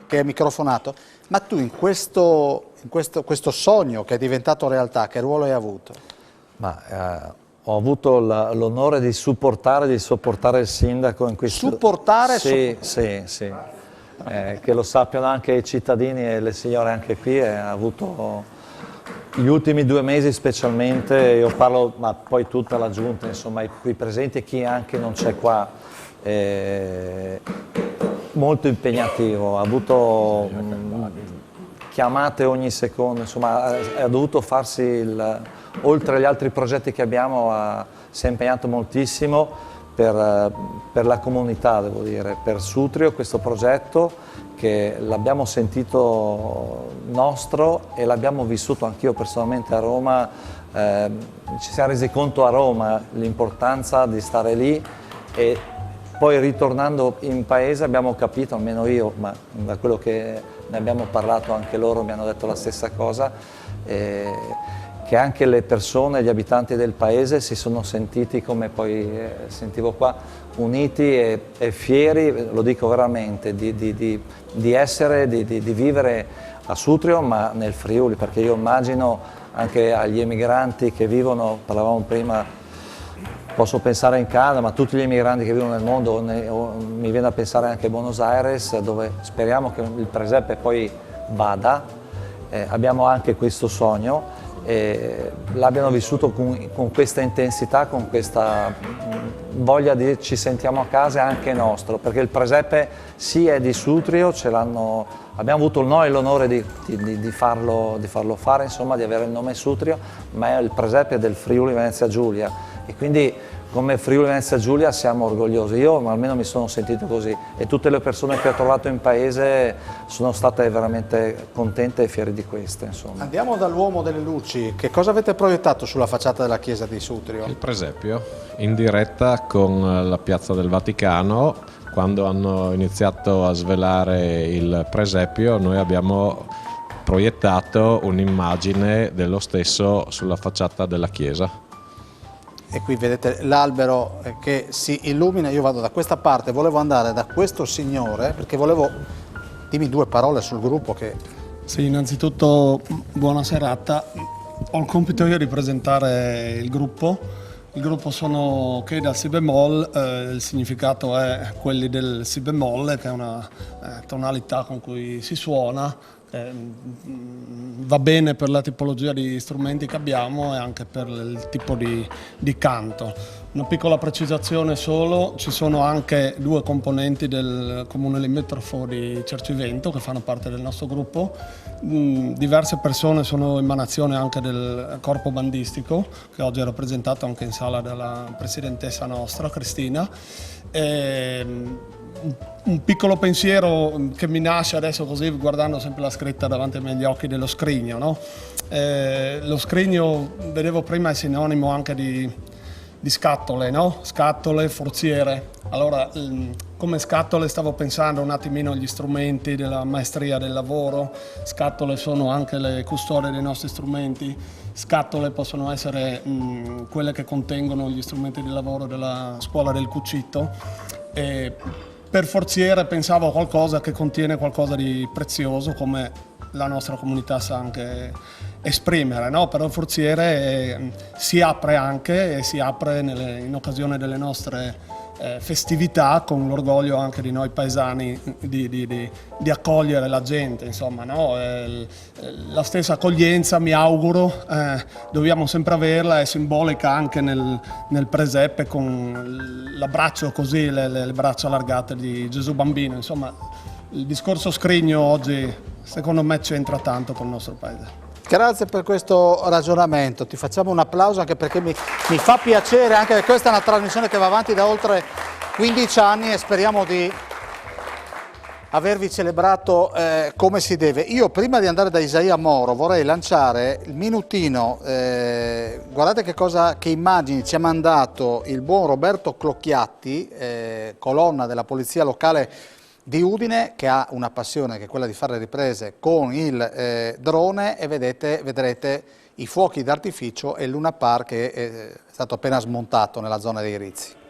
Speaker 1: che è microfonato, ma tu in questo sogno che è diventato realtà, che ruolo hai avuto?
Speaker 18: Ho avuto l'onore di sopportare il sindaco in questo...
Speaker 1: Supportare?
Speaker 18: Sì. Che lo sappiano anche i cittadini e le signore anche qui, ha avuto gli ultimi 2 mesi specialmente, io parlo, ma poi tutta la giunta, insomma, qui presenti e chi anche non c'è qua, molto impegnativo, ha avuto chiamate ogni secondo, insomma, ha dovuto farsi, oltre agli altri progetti che abbiamo, si è impegnato moltissimo per la comunità, devo dire, per Sutrio, questo progetto che l'abbiamo sentito nostro e l'abbiamo vissuto anch'io personalmente a Roma, ci siamo resi conto a Roma l'importanza di stare lì e poi ritornando in paese abbiamo capito, almeno io, ma da quello che ne abbiamo parlato anche loro mi hanno detto la stessa cosa, che anche le persone, gli abitanti del paese si sono sentiti, come poi sentivo qua, uniti e fieri, lo dico veramente, di vivere a Sutrio ma nel Friuli, perché io immagino anche agli emigranti che vivono, parlavamo prima, posso pensare in Canada, ma tutti gli emigranti che vivono nel mondo, mi viene a pensare anche a Buenos Aires, dove speriamo che il presepe poi vada, abbiamo anche questo sogno. L'abbiano vissuto con questa intensità, con questa voglia di ci sentiamo a casa, è anche nostro, perché il presepe sì è di Sutrio, abbiamo avuto noi l'onore di farlo fare, insomma, di avere il nome Sutrio, ma è il presepe del Friuli Venezia Giulia e quindi come Friuli Venezia Giulia siamo orgogliosi, io almeno mi sono sentito così e tutte le persone che ho trovato in paese sono state veramente contente e fiere di questo. Insomma.
Speaker 1: Andiamo dall'uomo delle luci, che cosa avete proiettato sulla facciata della chiesa di Sutrio?
Speaker 6: Il presepio, in diretta con la piazza del Vaticano, quando hanno iniziato a svelare il presepio noi abbiamo proiettato un'immagine dello stesso sulla facciata della chiesa.
Speaker 1: E qui vedete l'albero che si illumina, io vado da questa parte, volevo andare da questo signore perché volevo, dimmi 2 parole sul gruppo che...
Speaker 19: Sì, innanzitutto buona serata, ho il compito io di presentare il gruppo sono ok dal Si bemol, il significato è quelli del Si bemolle che è una tonalità con cui si suona, va bene per la tipologia di strumenti che abbiamo e anche per il tipo di canto. Una piccola precisazione solo, ci sono anche 2 componenti del comune limitrofo di Cercivento che fanno parte del nostro gruppo. Diverse persone sono emanazione anche del corpo bandistico, che oggi è rappresentato anche in sala dalla presidentessa nostra, Cristina. Un piccolo pensiero che mi nasce adesso così, guardando sempre la scritta davanti ai miei occhi dello scrigno, no? Lo scrigno, vedevo prima, è sinonimo anche di scatole, no? Scatole, forziere. Allora, come scatole stavo pensando un attimino agli strumenti della maestria del lavoro. Scatole sono anche le custode dei nostri strumenti. Scatole possono essere quelle che contengono gli strumenti di lavoro della scuola del cucito. Per forziere pensavo a qualcosa che contiene qualcosa di prezioso, come la nostra comunità sa anche esprimere, no? Però il forziere si apre anche e si apre in occasione delle nostre festività, con l'orgoglio anche di noi paesani di accogliere la gente, insomma, no? La stessa accoglienza, mi auguro, dobbiamo sempre averla, è simbolica anche nel presepe, con l'abbraccio così, le braccia allargate di Gesù Bambino. Insomma, il discorso scrigno oggi secondo me c'entra tanto col nostro paese.
Speaker 1: Grazie per questo ragionamento, ti facciamo un applauso anche perché mi fa piacere, anche perché questa è una trasmissione che va avanti da oltre 15 anni e speriamo di avervi celebrato come si deve. Io prima di andare da Isaia Moro vorrei lanciare il minutino, guardate che immagini ci ha mandato il buon Roberto Clocchiatti, colonna della polizia locale di Udine, che ha una passione che è quella di fare le riprese con il drone, e vedrete i fuochi d'artificio e il Luna Park che è stato appena smontato nella zona dei Rizzi.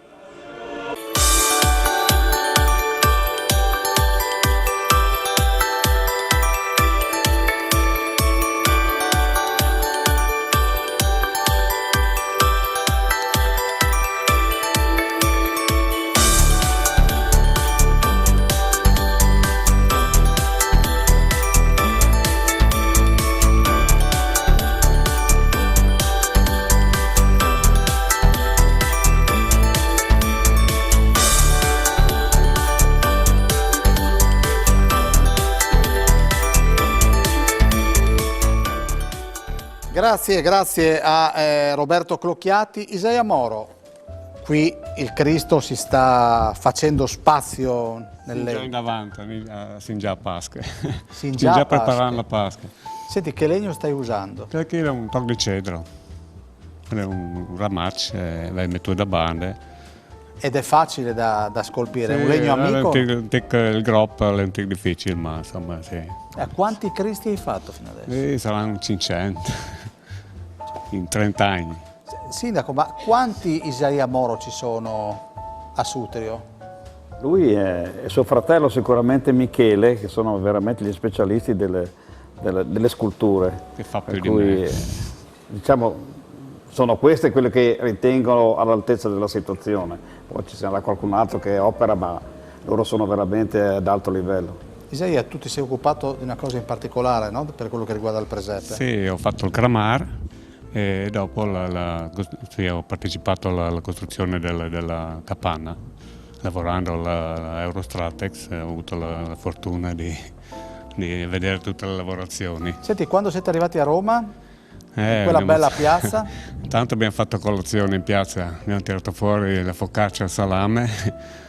Speaker 1: Grazie a Roberto Clocchiatti. Isaia Moro, qui il Cristo si sta facendo spazio nelle...
Speaker 20: Già in avanti, sin già Pasqua.
Speaker 1: Sin già
Speaker 20: preparando la Pasqua.
Speaker 1: Senti, che legno stai usando?
Speaker 20: Perché è un tocco di cedro, è un ramaccio, vai metto da bande.
Speaker 1: Ed è facile da scolpire,
Speaker 20: Sì,
Speaker 1: un legno amico?
Speaker 20: Il groppo è un po' difficile, ma insomma sì.
Speaker 1: Quanti Cristi hai fatto fino adesso?
Speaker 20: Saranno 500. In 30 anni.
Speaker 1: Sindaco, ma quanti Isaia Moro ci sono a Sutrio?
Speaker 3: Lui e suo fratello sicuramente Michele, che sono veramente gli specialisti delle sculture.
Speaker 20: Che fa più
Speaker 3: per
Speaker 20: di
Speaker 3: cui,
Speaker 20: me.
Speaker 3: diciamo, sono queste quelle che ritengono all'altezza della situazione. Poi ci sarà qualcun altro che opera, ma loro sono veramente ad alto livello.
Speaker 1: Isaia, tu ti sei occupato di una cosa in particolare, no? Per quello che riguarda il presepe.
Speaker 20: Sì, ho fatto il Gramar e dopo ho partecipato alla costruzione della capanna, lavorando alla Eurostratex, ho avuto la fortuna di vedere tutte le lavorazioni.
Speaker 1: Senti, quando siete arrivati a Roma, in quella bella piazza?
Speaker 20: Intanto abbiamo fatto colazione in piazza, abbiamo tirato fuori la focaccia al salame.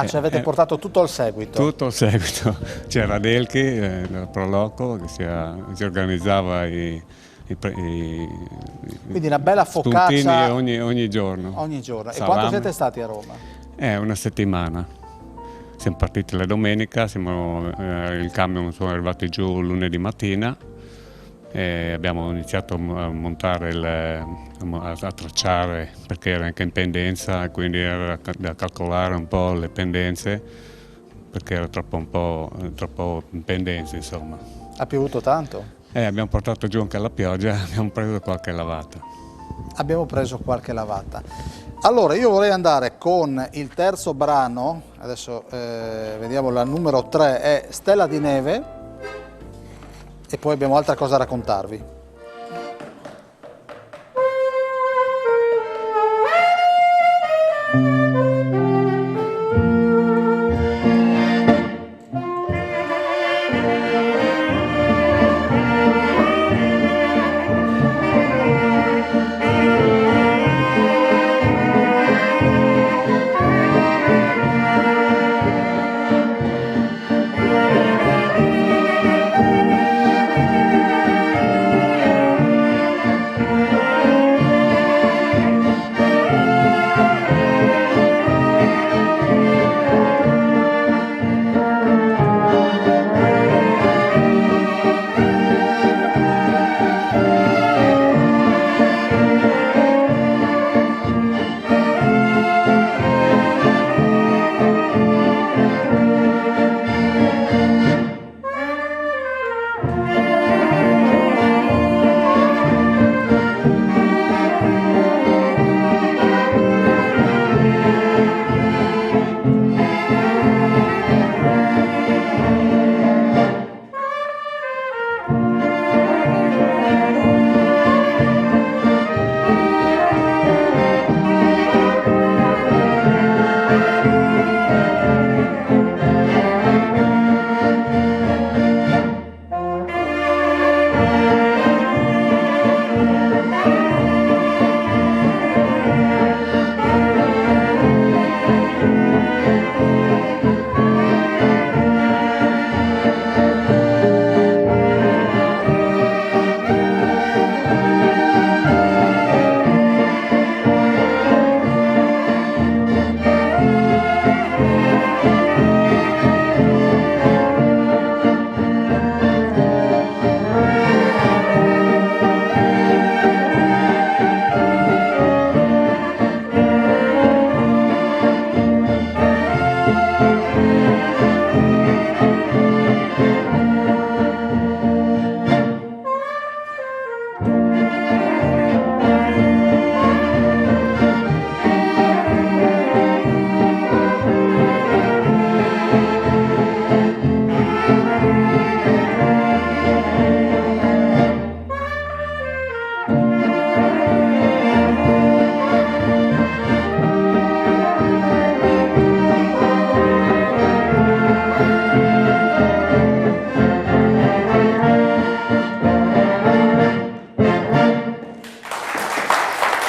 Speaker 1: Ci avete portato tutto al seguito?
Speaker 20: Tutto al seguito. C'era Delchi, del Proloco, che si organizzava
Speaker 1: quindi una bella focaccia
Speaker 20: ogni giorno.
Speaker 1: Ogni giorno.
Speaker 20: Salame.
Speaker 1: E quanto siete stati a Roma?
Speaker 20: Una settimana. Siamo partiti la domenica, il camion sono arrivati giù lunedì mattina e abbiamo iniziato a montare, a tracciare, perché era anche in pendenza, quindi era da calcolare un po' le pendenze, perché era troppo in pendenza, insomma.
Speaker 1: Ha piovuto tanto?
Speaker 20: Abbiamo portato giù anche la pioggia, abbiamo preso qualche lavata.
Speaker 1: Abbiamo preso qualche lavata. Allora, io vorrei andare con il terzo brano, adesso vediamo la numero 3, è Stella di Neve. e poi abbiamo altre cose da raccontarvi.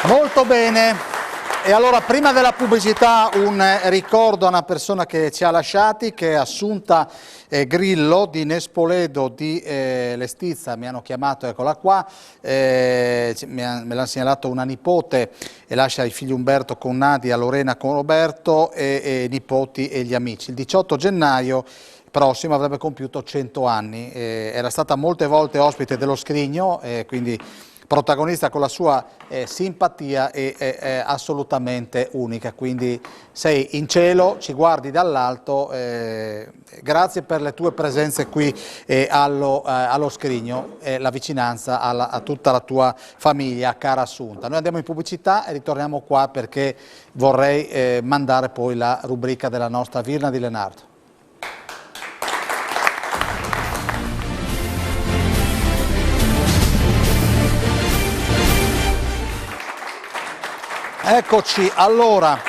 Speaker 1: Molto bene, e allora prima della pubblicità un ricordo a una persona che ci ha lasciati, che è Assunta Grillo di Nespoledo di Lestizza, mi hanno chiamato, eccola qua, me l'ha segnalato una nipote e lascia i figli Umberto con Nadia, Lorena con Roberto e nipoti e gli amici. Il 18 gennaio prossimo avrebbe compiuto 100 anni, era stata molte volte ospite dello Scrigno, quindi protagonista con la sua simpatia e assolutamente unica, quindi sei in cielo, ci guardi dall'alto, grazie per le tue presenze qui allo Scrigno e la vicinanza a tutta la tua famiglia, cara Assunta. Noi andiamo in pubblicità e ritorniamo qua perché vorrei mandare poi la rubrica della nostra Virna di Lenardo. Eccoci, allora,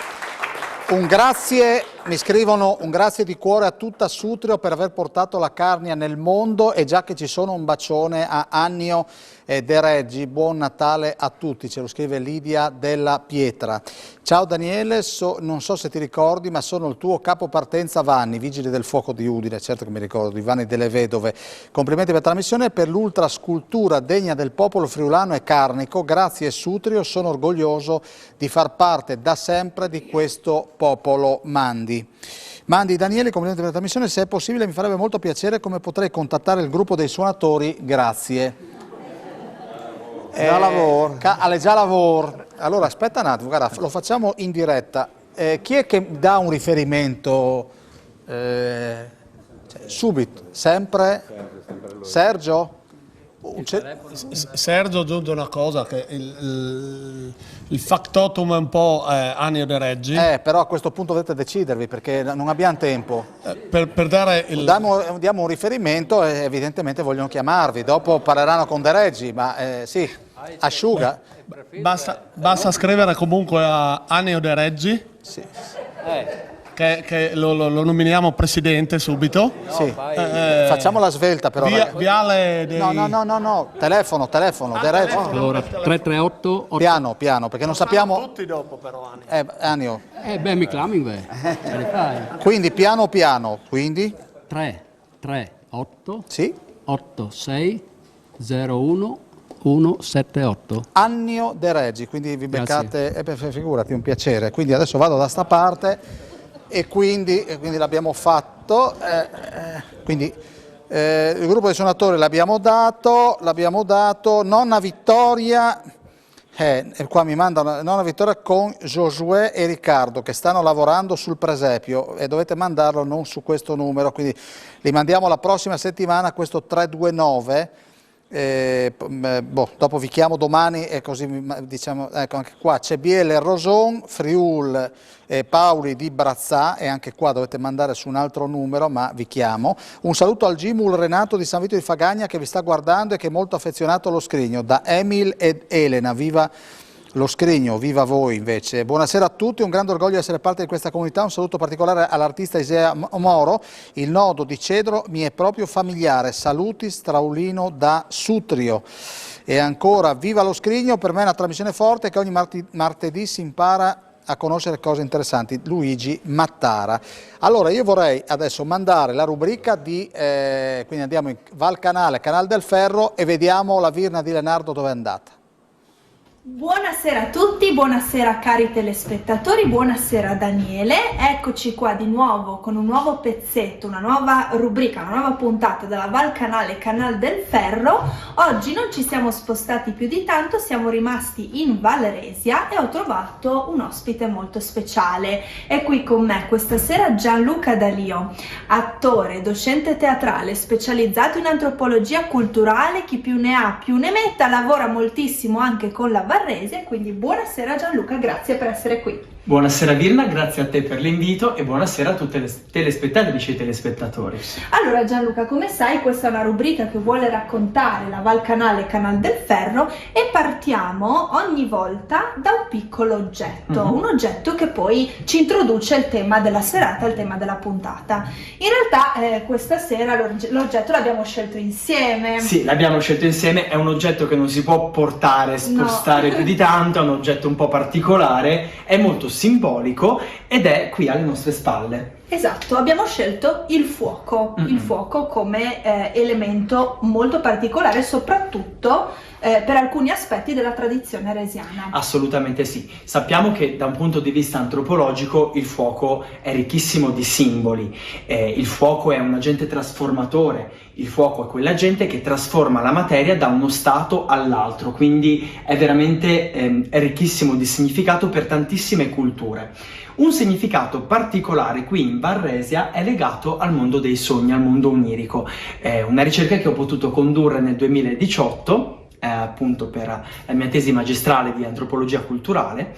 Speaker 1: un grazie, mi scrivono un grazie di cuore a tutta Sutrio per aver portato la Carnia nel mondo e già che ci sono un bacione a Annio De Reggi, buon Natale a tutti, ce lo scrive Lidia della Pietra. Ciao Daniele, non so se ti ricordi ma sono il tuo capo partenza Vanni, Vigili del Fuoco di Udine, certo che mi ricordo, di Vanni delle Vedove. Complimenti per la trasmissione e per l'ultra scultura degna del popolo friulano e carnico, grazie Sutrio, sono orgoglioso di far parte da sempre di questo popolo Mandi. Mandi Daniele, complimenti per la trasmissione, se è possibile mi farebbe molto piacere come potrei contattare il gruppo dei suonatori, grazie.
Speaker 3: Già lavoro.
Speaker 1: Già lavoro. Allora aspetta un attimo, guarda, lo facciamo in diretta. Chi è che dà un riferimento subito? Sempre? Sergio?
Speaker 19: Sergio aggiunge una cosa, che il factotum è un po' Annio De Reggi.
Speaker 1: Però a questo punto dovete decidervi, perché non abbiamo tempo.
Speaker 19: Per dare
Speaker 1: diamo un riferimento e evidentemente vogliono chiamarvi. Dopo parleranno con De Reggi, ma sì, asciuga.
Speaker 19: Basta scrivere comunque a Annio De Reggi.
Speaker 1: Sì.
Speaker 19: Che lo nominiamo presidente subito.
Speaker 1: Sì. Facciamo la svelta però.
Speaker 19: Viale dei...
Speaker 1: No, telefono. De Reggi.
Speaker 21: Allora, 338...
Speaker 1: Piano, perché non sappiamo...
Speaker 19: Tutti dopo però,
Speaker 21: Annio. Mi chiami,
Speaker 1: Quindi piano, quindi?
Speaker 21: 338...
Speaker 1: Sì.
Speaker 21: 8601 178.
Speaker 1: Annio De Reggi, quindi vi beccate, figurati, un piacere. Quindi adesso vado da sta parte e quindi l'abbiamo fatto. Quindi il gruppo dei suonatori l'abbiamo dato. Nonna Vittoria, qua mi mandano Nonna Vittoria con Josué e Riccardo che stanno lavorando sul presepio e dovete mandarlo non su questo numero, quindi li mandiamo la prossima settimana, questo 329. Dopo vi chiamo domani e così diciamo, ecco, anche qua c'è Biele Roson, Friul Pauli di Brazzà, e anche qua dovete mandare su un altro numero, ma vi chiamo. Un saluto al Gimul Renato di San Vito di Fagagna che vi sta guardando e che è molto affezionato allo Scrigno, da Emil ed Elena. Viva lo Scrigno, viva voi invece. Buonasera a tutti, un grande orgoglio di essere parte di questa comunità, un saluto particolare all'artista Isea Moro, il nodo di Cedro mi è proprio familiare, saluti Straulino da Sutrio. E ancora, viva lo Scrigno, per me è una trasmissione forte che ogni martedì si impara a conoscere cose interessanti. Luigi Mattara. Allora io vorrei adesso mandare la rubrica di, quindi andiamo in Val Canale, Canal del Ferro e vediamo la Virna di Leonardo dove è andata.
Speaker 22: Buonasera a tutti, buonasera cari telespettatori, buonasera Daniele, eccoci qua di nuovo con un nuovo pezzetto, una nuova rubrica, una nuova puntata della Val Canale Canal del Ferro. Oggi non ci siamo spostati più di tanto, siamo rimasti in Val Resia e ho trovato un ospite molto speciale. È qui con me questa sera Gianluca D'Alio, attore, docente teatrale, specializzato in antropologia culturale, chi più ne ha più ne metta, lavora moltissimo anche con la Varese, quindi buonasera Gianluca, grazie per essere qui.
Speaker 23: Buonasera Virna, grazie a te per l'invito e buonasera a tutte le telespettatrici e telespettatori.
Speaker 22: Allora Gianluca, come sai questa è una rubrica che vuole raccontare la Val Canale Canal del Ferro e partiamo ogni volta da un piccolo oggetto, un oggetto che poi ci introduce al tema della serata, al tema della puntata. In realtà questa sera l'oggetto l'abbiamo scelto insieme.
Speaker 23: Sì, l'abbiamo scelto insieme, è un oggetto che non si può portare, spostare più di tanto, è un oggetto un po' particolare, è molto simbolico ed è qui alle nostre spalle.
Speaker 22: Esatto, abbiamo scelto il fuoco come elemento molto particolare, soprattutto per alcuni aspetti della tradizione resiana.
Speaker 23: Assolutamente sì. Sappiamo che da un punto di vista antropologico il fuoco è ricchissimo di simboli. Il fuoco è un agente trasformatore, il fuoco è quell'agente che trasforma la materia da uno stato all'altro, quindi è veramente è ricchissimo di significato per tantissime culture. Un significato particolare qui in Val Resia è legato al mondo dei sogni, al mondo onirico. È una ricerca che ho potuto condurre nel 2018, appunto per la mia tesi magistrale di antropologia culturale,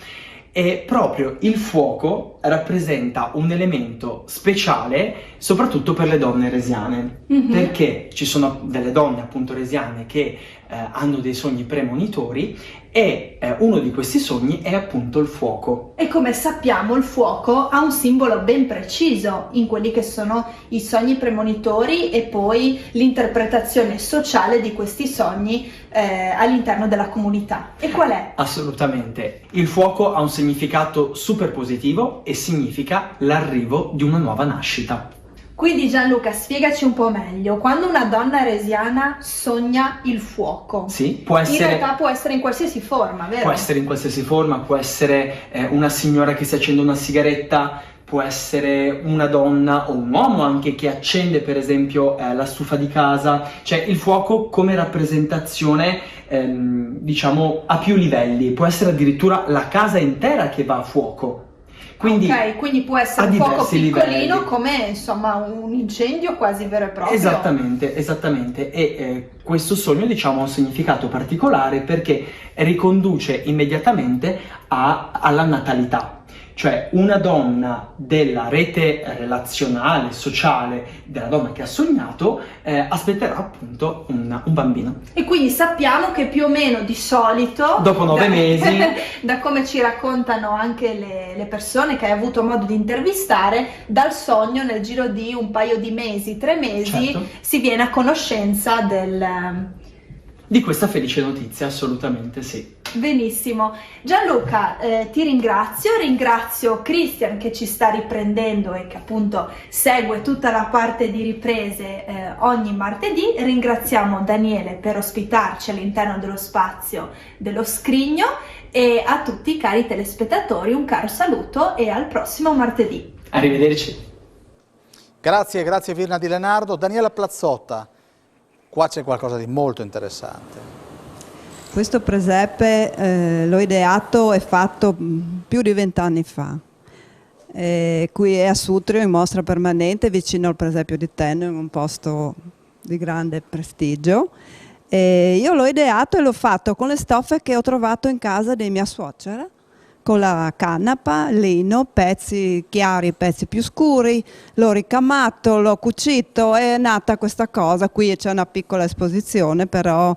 Speaker 23: e proprio il fuoco rappresenta un elemento speciale soprattutto per le donne resiane, perché ci sono delle donne appunto resiane che hanno dei sogni premonitori e uno di questi sogni è appunto il fuoco.
Speaker 22: E come sappiamo il fuoco ha un simbolo ben preciso in quelli che sono i sogni premonitori e poi l'interpretazione sociale di questi sogni all'interno della comunità. E qual è?
Speaker 23: Assolutamente. Il fuoco ha un significato super positivo e significa l'arrivo di una nuova nascita.
Speaker 22: Quindi Gianluca, spiegaci un po' meglio, quando una donna resiana sogna il fuoco,
Speaker 23: sì, può essere,
Speaker 22: in realtà può essere in qualsiasi forma, vero?
Speaker 23: Può essere in qualsiasi forma, può essere una signora che si accende una sigaretta, può essere una donna o un uomo anche che accende per esempio la stufa di casa, cioè il fuoco come rappresentazione diciamo a più livelli, può essere addirittura la casa intera che va a fuoco. Quindi,
Speaker 22: ok, quindi può essere
Speaker 23: a
Speaker 22: un fuoco
Speaker 23: diversi
Speaker 22: piccolino
Speaker 23: livelli.
Speaker 22: come insomma un incendio quasi vero e proprio.
Speaker 23: Esattamente. E questo sogno, diciamo, ha un significato particolare perché riconduce immediatamente alla natalità. Cioè una donna della rete relazionale, sociale, della donna che ha sognato, aspetterà appunto un bambino.
Speaker 22: E quindi sappiamo che più o meno di solito,
Speaker 23: Dopo 9 mesi,
Speaker 22: da come ci raccontano anche le persone che hai avuto modo di intervistare, dal sogno nel giro di un paio di mesi, 3 mesi,
Speaker 23: certo,
Speaker 22: si viene a conoscenza
Speaker 23: di questa felice notizia, assolutamente sì.
Speaker 22: Benissimo. Gianluca, ti ringrazio Christian che ci sta riprendendo e che appunto segue tutta la parte di riprese ogni martedì. Ringraziamo Daniele per ospitarci all'interno dello spazio dello Scrigno e a tutti i cari telespettatori un caro saluto e al prossimo martedì.
Speaker 23: Arrivederci.
Speaker 1: Grazie Virna Di Lenardo. Daniela Plazzotta, qua c'è qualcosa di molto interessante.
Speaker 17: Questo presepe l'ho ideato e fatto più di 20 anni fa. Qui è a Sutrio, in mostra permanente, vicino al presepio di Tenno, in un posto di grande prestigio. Io l'ho ideato e l'ho fatto con le stoffe che ho trovato in casa di mia suocera, con la canapa, lino, pezzi chiari, pezzi più scuri, l'ho ricamato, l'ho cucito, è nata questa cosa. Qui c'è una piccola esposizione, però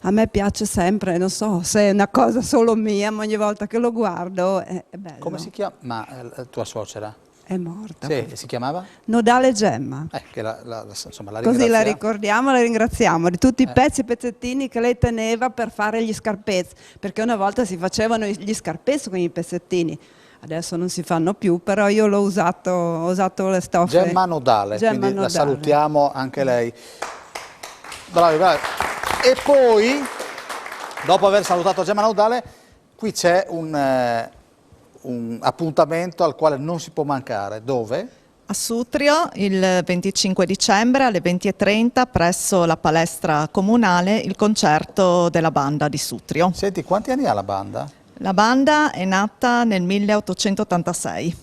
Speaker 17: a me piace sempre, non so se è una cosa solo mia, ma ogni volta che lo guardo è bello.
Speaker 1: Come si chiama? Ma tua suocera?
Speaker 17: È morta.
Speaker 1: Sì, si chiamava?
Speaker 17: Nodale Gemma.
Speaker 1: Che insomma, la
Speaker 17: Così la
Speaker 1: ringrazia.
Speaker 17: ricordiamo, la ringraziamo di tutti i pezzettini che lei teneva per fare gli scarpezzi, perché una volta si facevano gli scarpezzi con i pezzettini, adesso non si fanno più, però io l'ho usato, ho usato le stoffe.
Speaker 1: Gemma Nodale,
Speaker 17: Gemma
Speaker 1: quindi
Speaker 17: Nodale.
Speaker 1: la salutiamo anche lei. Bravi. E poi, dopo aver salutato Gemma Nodale, qui c'è un appuntamento al quale non si può mancare. Dove?
Speaker 15: A Sutrio il 25 dicembre alle 20:30 presso la palestra comunale il concerto della banda di Sutrio.
Speaker 1: Senti, quanti anni ha la banda?
Speaker 15: La banda è nata nel 1886.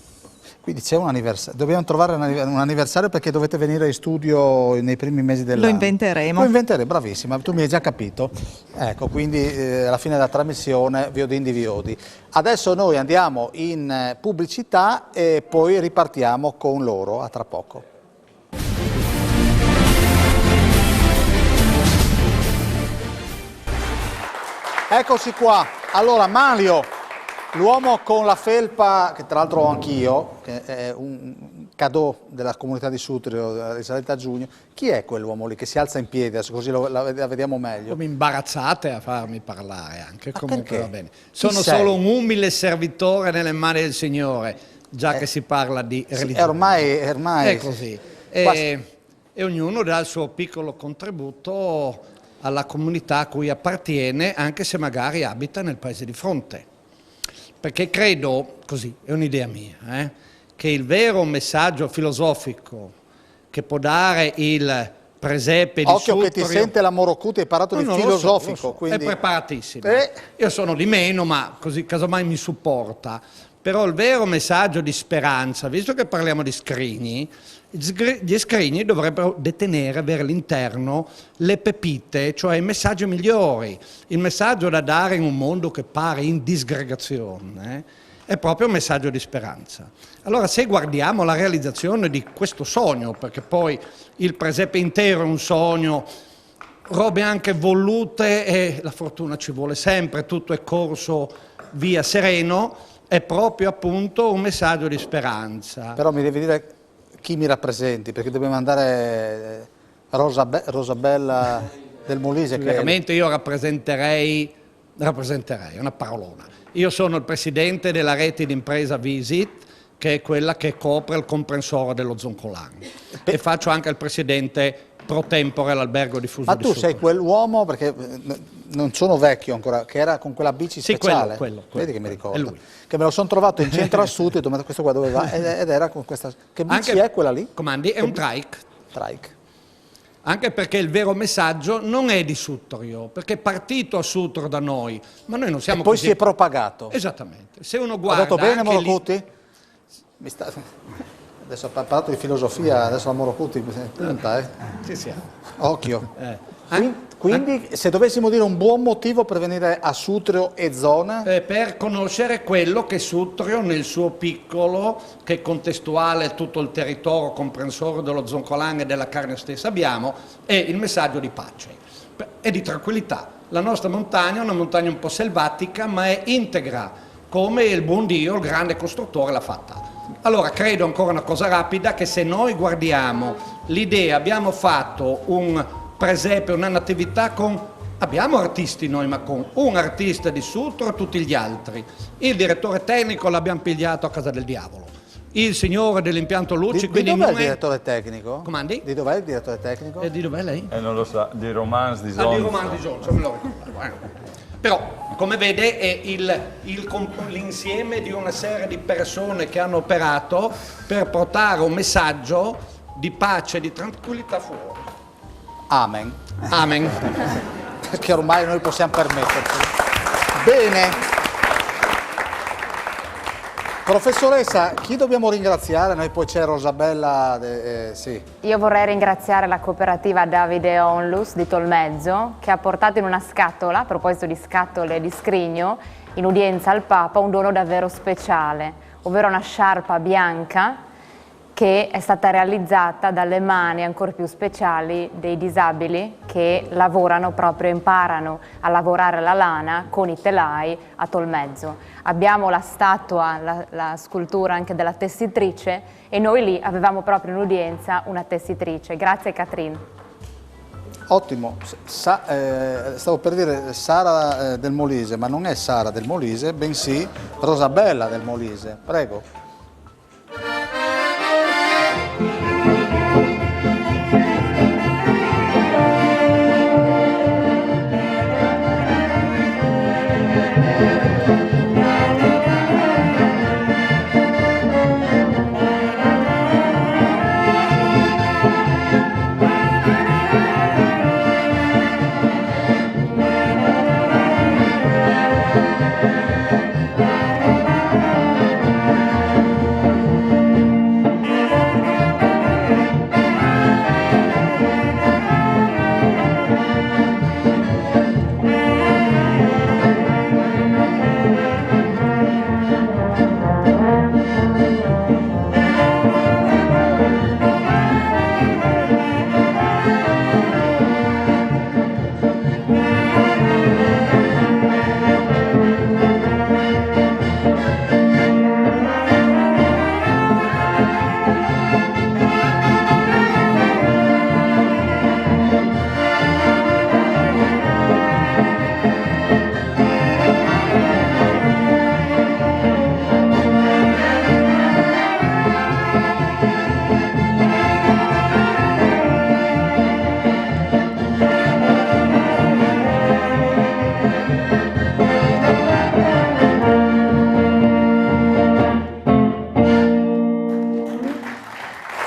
Speaker 1: Quindi c'è un anniversario, dobbiamo trovare un anniversario perché dovete venire in studio nei primi mesi dell'anno.
Speaker 15: Lo inventeremo.
Speaker 1: Lo inventeremo, bravissima, tu mi hai già capito. Ecco, quindi alla fine della trasmissione Viodin di Viodi. Adesso noi andiamo in pubblicità e poi ripartiamo con loro, a tra poco. Eccoci qua, allora Manlio, l'uomo con la felpa, che tra l'altro ho anch'io, che è un cadeau della comunità di Sutrio, risalente a giugno. Chi è quell'uomo lì che si alza in piedi, adesso così la vediamo meglio?
Speaker 21: Come imbarazzate a farmi parlare anche, comunque
Speaker 1: perché?
Speaker 21: va bene.
Speaker 1: Chi
Speaker 21: Sono
Speaker 1: sei?
Speaker 21: solo un umile servitore nelle mani del Signore, già che si parla di religione.
Speaker 1: Ormai
Speaker 21: È così. E ognuno dà il suo piccolo contributo alla comunità a cui appartiene, anche se magari abita nel paese di fronte. Perché credo, così, è un'idea mia, che il vero messaggio filosofico che può dare il presepe di
Speaker 1: Occhio
Speaker 21: Sutrio...
Speaker 1: che ti sente la Morocuti, hai parlato di
Speaker 21: Non
Speaker 1: filosofico.
Speaker 21: lo so.
Speaker 1: Quindi...
Speaker 21: È preparatissimo. Io sono di meno, ma così casomai mi supporta. Però il vero messaggio di speranza, visto che parliamo di scrigni, gli scrigni dovrebbero detenere, avere all'interno le pepite, cioè i messaggi migliori. Il messaggio da dare in un mondo che pare in disgregazione è proprio un messaggio di speranza. Allora, se guardiamo la realizzazione di questo sogno, perché poi il presepe intero è un sogno, robe anche volute e la fortuna ci vuole sempre, tutto è corso via sereno, è proprio appunto un messaggio di speranza.
Speaker 1: Però mi devi dire chi mi rappresenti, perché dobbiamo andare Rosabella del Molise.
Speaker 21: Veramente io rappresenterei una parolona. Io sono il presidente della rete d'impresa Visit, che è quella che copre il comprensore dello Zoncolan. E faccio anche il presidente pro tempore all'albergo diffuso
Speaker 1: Ma
Speaker 21: di
Speaker 1: tu
Speaker 21: Sutrio.
Speaker 1: sei quell'uomo, perché non sono vecchio ancora, che era con quella bici
Speaker 21: Sì,
Speaker 1: speciale.
Speaker 21: quello.
Speaker 1: Vedi che mi
Speaker 21: È
Speaker 1: ricordo.
Speaker 21: lui.
Speaker 1: Che me lo sono trovato in centro a Sutrio, ho detto, ma questo qua dove va? Ed era con questa... Che bici
Speaker 21: Anche-
Speaker 1: è quella lì?
Speaker 21: Comandi, è un trike.
Speaker 1: Trike.
Speaker 21: Anche perché il vero messaggio non è di Sutrio, perché è partito a Sutrio da noi, ma noi non siamo
Speaker 1: E poi
Speaker 21: così...
Speaker 1: si è propagato.
Speaker 21: Esattamente. Se uno
Speaker 1: Ho
Speaker 21: guarda
Speaker 1: detto bene,
Speaker 21: anche lì-
Speaker 1: Morocuti? Adesso ha parlato di filosofia, adesso la Morocuti punta,
Speaker 21: Sì.
Speaker 1: Occhio. Quindi, se dovessimo dire un buon motivo per venire a Sutrio e zona?
Speaker 21: Per conoscere quello che Sutrio nel suo piccolo, che è contestuale a tutto il territorio comprensorio dello Zoncolan e della Carnia stessa abbiamo, è il messaggio di pace e di tranquillità. La nostra montagna è una montagna un po' selvatica, ma è integra, come il buon Dio, il grande costruttore, l'ha fatta. Allora, credo ancora una cosa rapida, che se noi guardiamo l'idea, abbiamo fatto un presepe, una natività abbiamo artisti noi, ma con un artista di Sutro e tutti gli altri. Il direttore tecnico l'abbiamo pigliato a casa del diavolo. Il signore dell'impianto luci,
Speaker 1: Di dov'è il direttore tecnico?
Speaker 21: Comandi?
Speaker 1: Di dov'è il direttore tecnico?
Speaker 21: E di dov'è lei?
Speaker 5: Non lo sa, di Romance di Zonza.
Speaker 21: Di Romance di Zonza, me lo ricordo. Però, come vede, è l'insieme di una serie di persone che hanno operato per portare un messaggio di pace e di tranquillità fuori.
Speaker 1: Amen.
Speaker 21: Amen.
Speaker 1: Perché ormai noi possiamo permetterci. Bene. Professoressa, chi dobbiamo ringraziare? Noi poi c'è Rosabella, sì.
Speaker 7: Io vorrei ringraziare la cooperativa Davide Onlus di Tolmezzo, che ha portato in una scatola, a proposito di scatole di scrigno, in udienza al Papa un dono davvero speciale, ovvero una sciarpa bianca che è stata realizzata dalle mani ancora più speciali dei disabili che lavorano proprio, imparano a lavorare la lana con i telai a Tolmezzo. Abbiamo la statua, la scultura anche della tessitrice, e noi lì avevamo proprio in udienza una tessitrice. Grazie Catrin.
Speaker 1: Ottimo. Stavo per dire Sara del Molise, ma non è Sara del Molise, bensì Rosabella del Molise. Prego.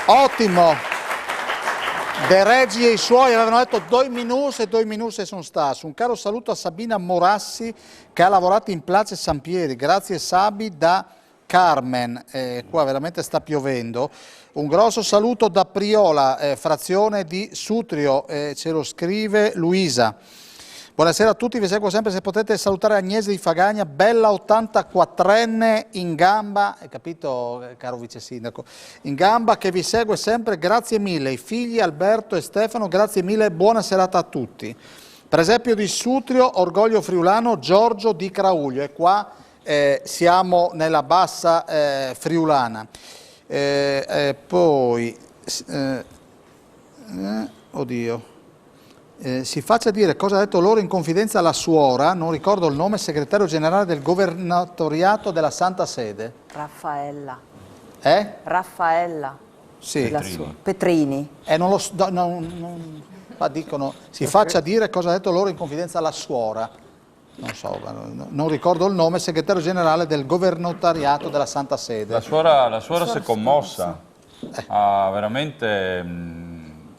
Speaker 1: Ottimo. De Reggi e i suoi avevano detto 2 minuti sono stati. Un caro saluto a Sabina Morassi che ha lavorato in Place Sampieri. Grazie Sabi da Carmen. Qua veramente sta piovendo. Un grosso saluto da Priola, frazione di Sutrio, ce lo scrive Luisa. Buonasera a tutti, vi seguo sempre, se potete salutare Agnese di Fagagna, bella 84enne in gamba, hai capito caro vice sindaco, in gamba che vi segue sempre, grazie mille, i figli Alberto e Stefano, grazie mille, buona serata a tutti. Presepio di Sutrio, orgoglio friulano, Giorgio di Crauglio, e qua siamo nella bassa friulana. Poi, oddio. Si faccia dire cosa ha detto loro in confidenza la suora, non ricordo il nome, segretario generale del governatoriato della Santa Sede.
Speaker 4: Raffaella.
Speaker 1: Raffaella. Sì.
Speaker 4: Petrini.
Speaker 1: Non lo so, ma dicono, si faccia dire cosa ha detto loro in confidenza la suora. Non so, non ricordo il nome, segretario generale del governatoriato della Santa Sede.
Speaker 5: La suora si è commossa, ha veramente...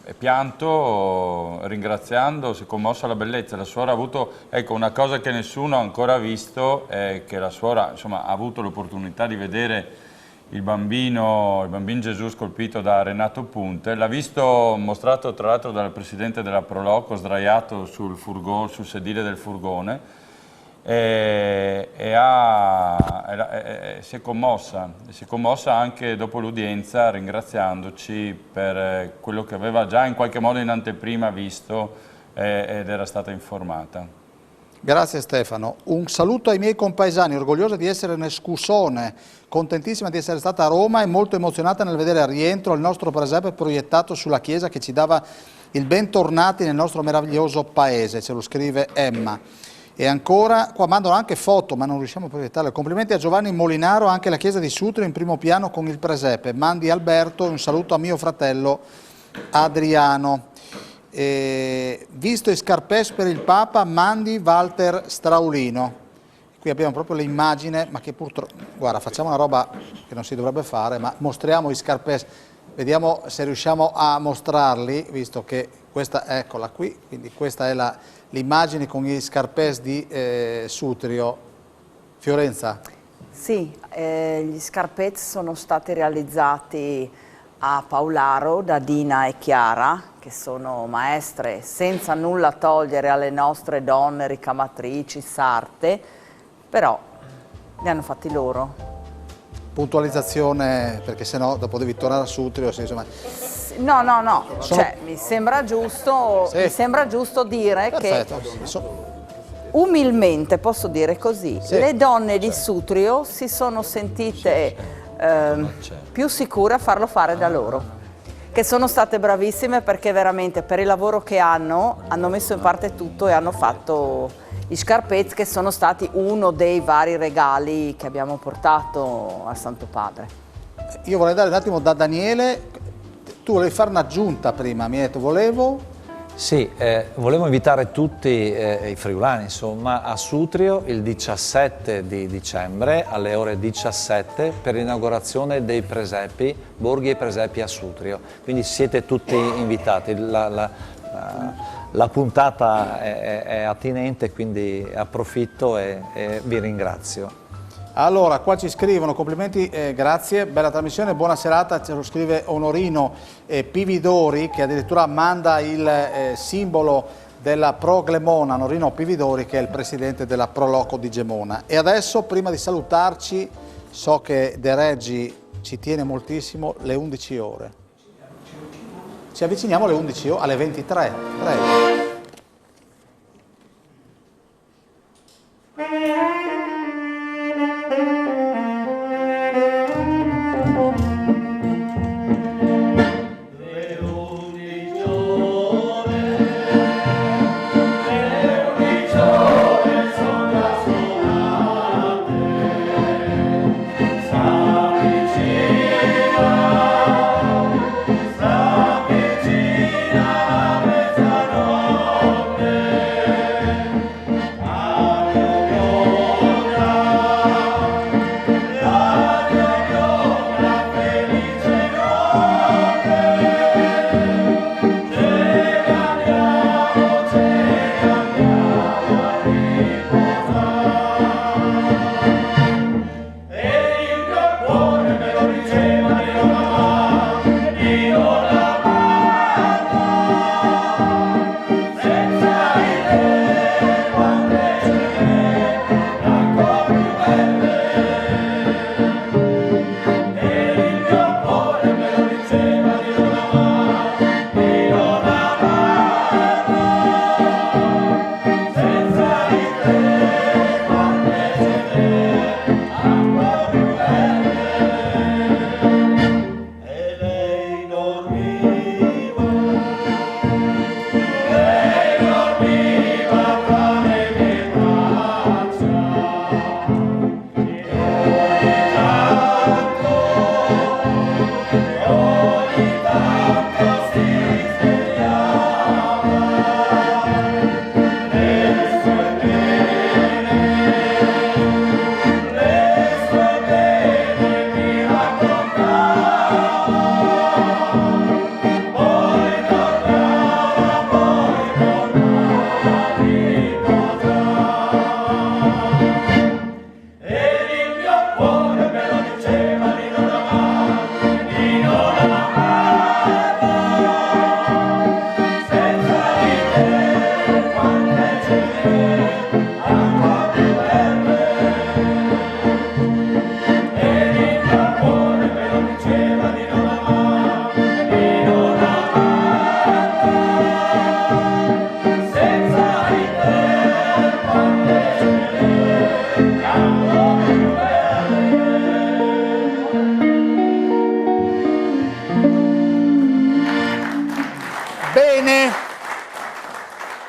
Speaker 5: è pianto, ringraziando, si è commossa la bellezza. La suora ha avuto, ecco, una cosa che nessuno ha ancora visto, è che la suora, insomma, ha avuto l'opportunità di vedere il bambino Gesù scolpito da Renato Punte. L'ha visto mostrato tra l'altro dal presidente della Proloco, sdraiato sul sedile del furgone, e si è commossa anche dopo l'udienza, ringraziandoci per quello che aveva già in qualche modo in anteprima visto ed era stata informata.
Speaker 1: Grazie Stefano. Un saluto ai miei compaesani, orgogliosa di essere nel Scusone, contentissima di essere stata a Roma e molto emozionata nel vedere al rientro il nostro presepe proiettato sulla chiesa che ci dava il bentornati nel nostro meraviglioso paese, ce lo scrive Emma. E ancora, qua mandano anche foto, ma non riusciamo a proiettarle. Complimenti a Giovanni Molinaro, anche la chiesa di Sutrio in primo piano con il presepe. Mandi Alberto e un saluto a mio fratello Adriano. Visto i scarpes per il Papa, mandi Walter Straulino. Qui abbiamo proprio l'immagine, ma che purtroppo, guarda, facciamo una roba che non si dovrebbe fare, ma mostriamo i scarpes, vediamo se riusciamo a mostrarli, visto che questa, eccola qui, quindi questa è l'immagine con gli scarpes di Sutrio. Fiorenza?
Speaker 4: Sì, gli scarpets sono stati realizzati a Paolaro da Dina e Chiara, che sono maestre, senza nulla togliere alle nostre donne ricamatrici, sarte, però li hanno fatti loro.
Speaker 1: Puntualizzazione, perché sennò dopo devi tornare a Sutrio. Insomma.
Speaker 4: No, cioè, mi sembra giusto dire
Speaker 1: Perfetto.
Speaker 4: che umilmente, posso dire così, le donne di Sutrio si sono sentite più sicure a farlo fare da loro, che sono state bravissime, perché veramente per il lavoro che hanno messo in parte tutto e hanno fatto gli scarpetti, che sono stati uno dei vari regali che abbiamo portato al Santo Padre.
Speaker 1: Io vorrei dare un attimo da Daniele. Tu volevi fare un'aggiunta prima, mi hai detto volevo...
Speaker 18: Sì, volevo invitare tutti i friulani insomma, a Sutrio il 17 di dicembre alle ore 17 per l'inaugurazione dei presepi, borghi e presepi a Sutrio. Quindi siete tutti invitati. La puntata è attinente, quindi approfitto e vi ringrazio.
Speaker 1: Allora, qua ci scrivono, complimenti, grazie, bella trasmissione, buona serata, ce lo scrive Onorino Pividori, che addirittura manda il simbolo della Proglemona, Onorino Pividori, che è il presidente della Proloco di Gemona. E adesso, prima di salutarci, so che De Reggi ci tiene moltissimo, le 11 ore. Ci avviciniamo alle 11 ore, alle 23, prego.
Speaker 11: Sta vicina a mezzanotte.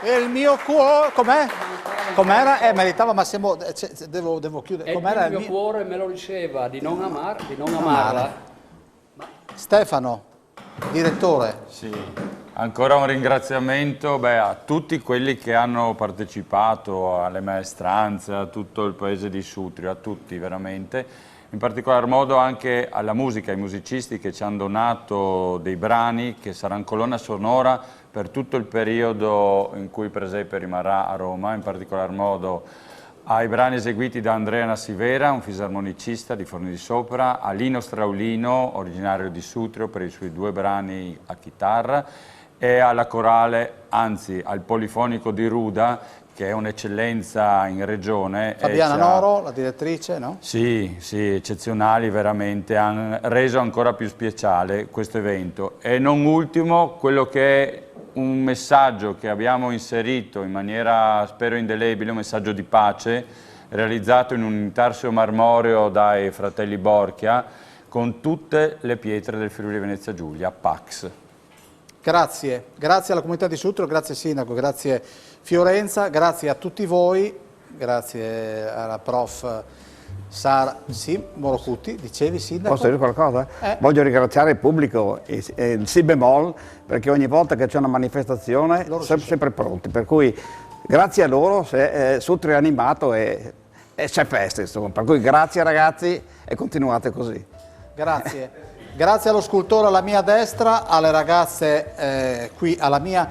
Speaker 1: Il mio cuore, com'è? Com'era? Meritava, ma siamo, devo chiudere. Com'era
Speaker 2: il mio cuore me lo diceva di non amarla.
Speaker 1: Stefano, direttore.
Speaker 5: Sì, ancora un ringraziamento a tutti quelli che hanno partecipato alle maestranze, a tutto il paese di Sutrio, a tutti veramente. In particolar modo anche alla musica, ai musicisti che ci hanno donato dei brani che saranno colonna sonora per tutto il periodo in cui il Presepe rimarrà a Roma, in particolar modo ai brani eseguiti da Andrea Nassivera, un fisarmonicista di Forni di Sopra, a Lino Straulino, originario di Sutrio, per i suoi 2 brani a chitarra, e alla corale, anzi al polifonico di Ruda, che è un'eccellenza in regione.
Speaker 1: Fabiana Noro, la direttrice, no?
Speaker 5: Sì, eccezionali veramente, hanno reso ancora più speciale questo evento. E non ultimo, quello che è un messaggio che abbiamo inserito in maniera, spero indelebile, un messaggio di pace, realizzato in un intarsio marmoreo dai fratelli Borchia, con tutte le pietre del Friuli Venezia Giulia, Pax.
Speaker 1: Grazie alla comunità di Sutrio, grazie Sindaco, grazie Fiorenza, grazie a tutti voi, grazie alla prof Sara, sì, Morocuti, dicevi Sindaco?
Speaker 3: Posso dire qualcosa? Voglio ringraziare il pubblico e il Si Bemol, perché ogni volta che c'è una manifestazione siamo sempre pronti, per cui grazie a loro Sutrio è animato e c'è festa, insomma. Per cui grazie ragazzi e continuate così.
Speaker 1: Grazie. Grazie allo scultore alla mia destra, alle ragazze qui alla mia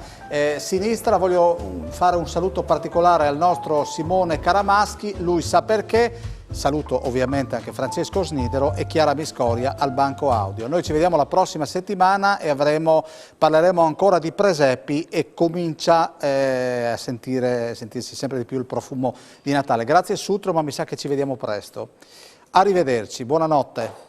Speaker 1: sinistra. Voglio fare un saluto particolare al nostro Simone Caramaschi, lui sa perché. Saluto ovviamente anche Francesco Snidero e Chiara Biscoria al banco audio. Noi ci vediamo la prossima settimana e parleremo ancora di presepi e comincia a sentirsi sempre di più il profumo di Natale. Grazie Sutro, ma mi sa che ci vediamo presto. Arrivederci, buonanotte.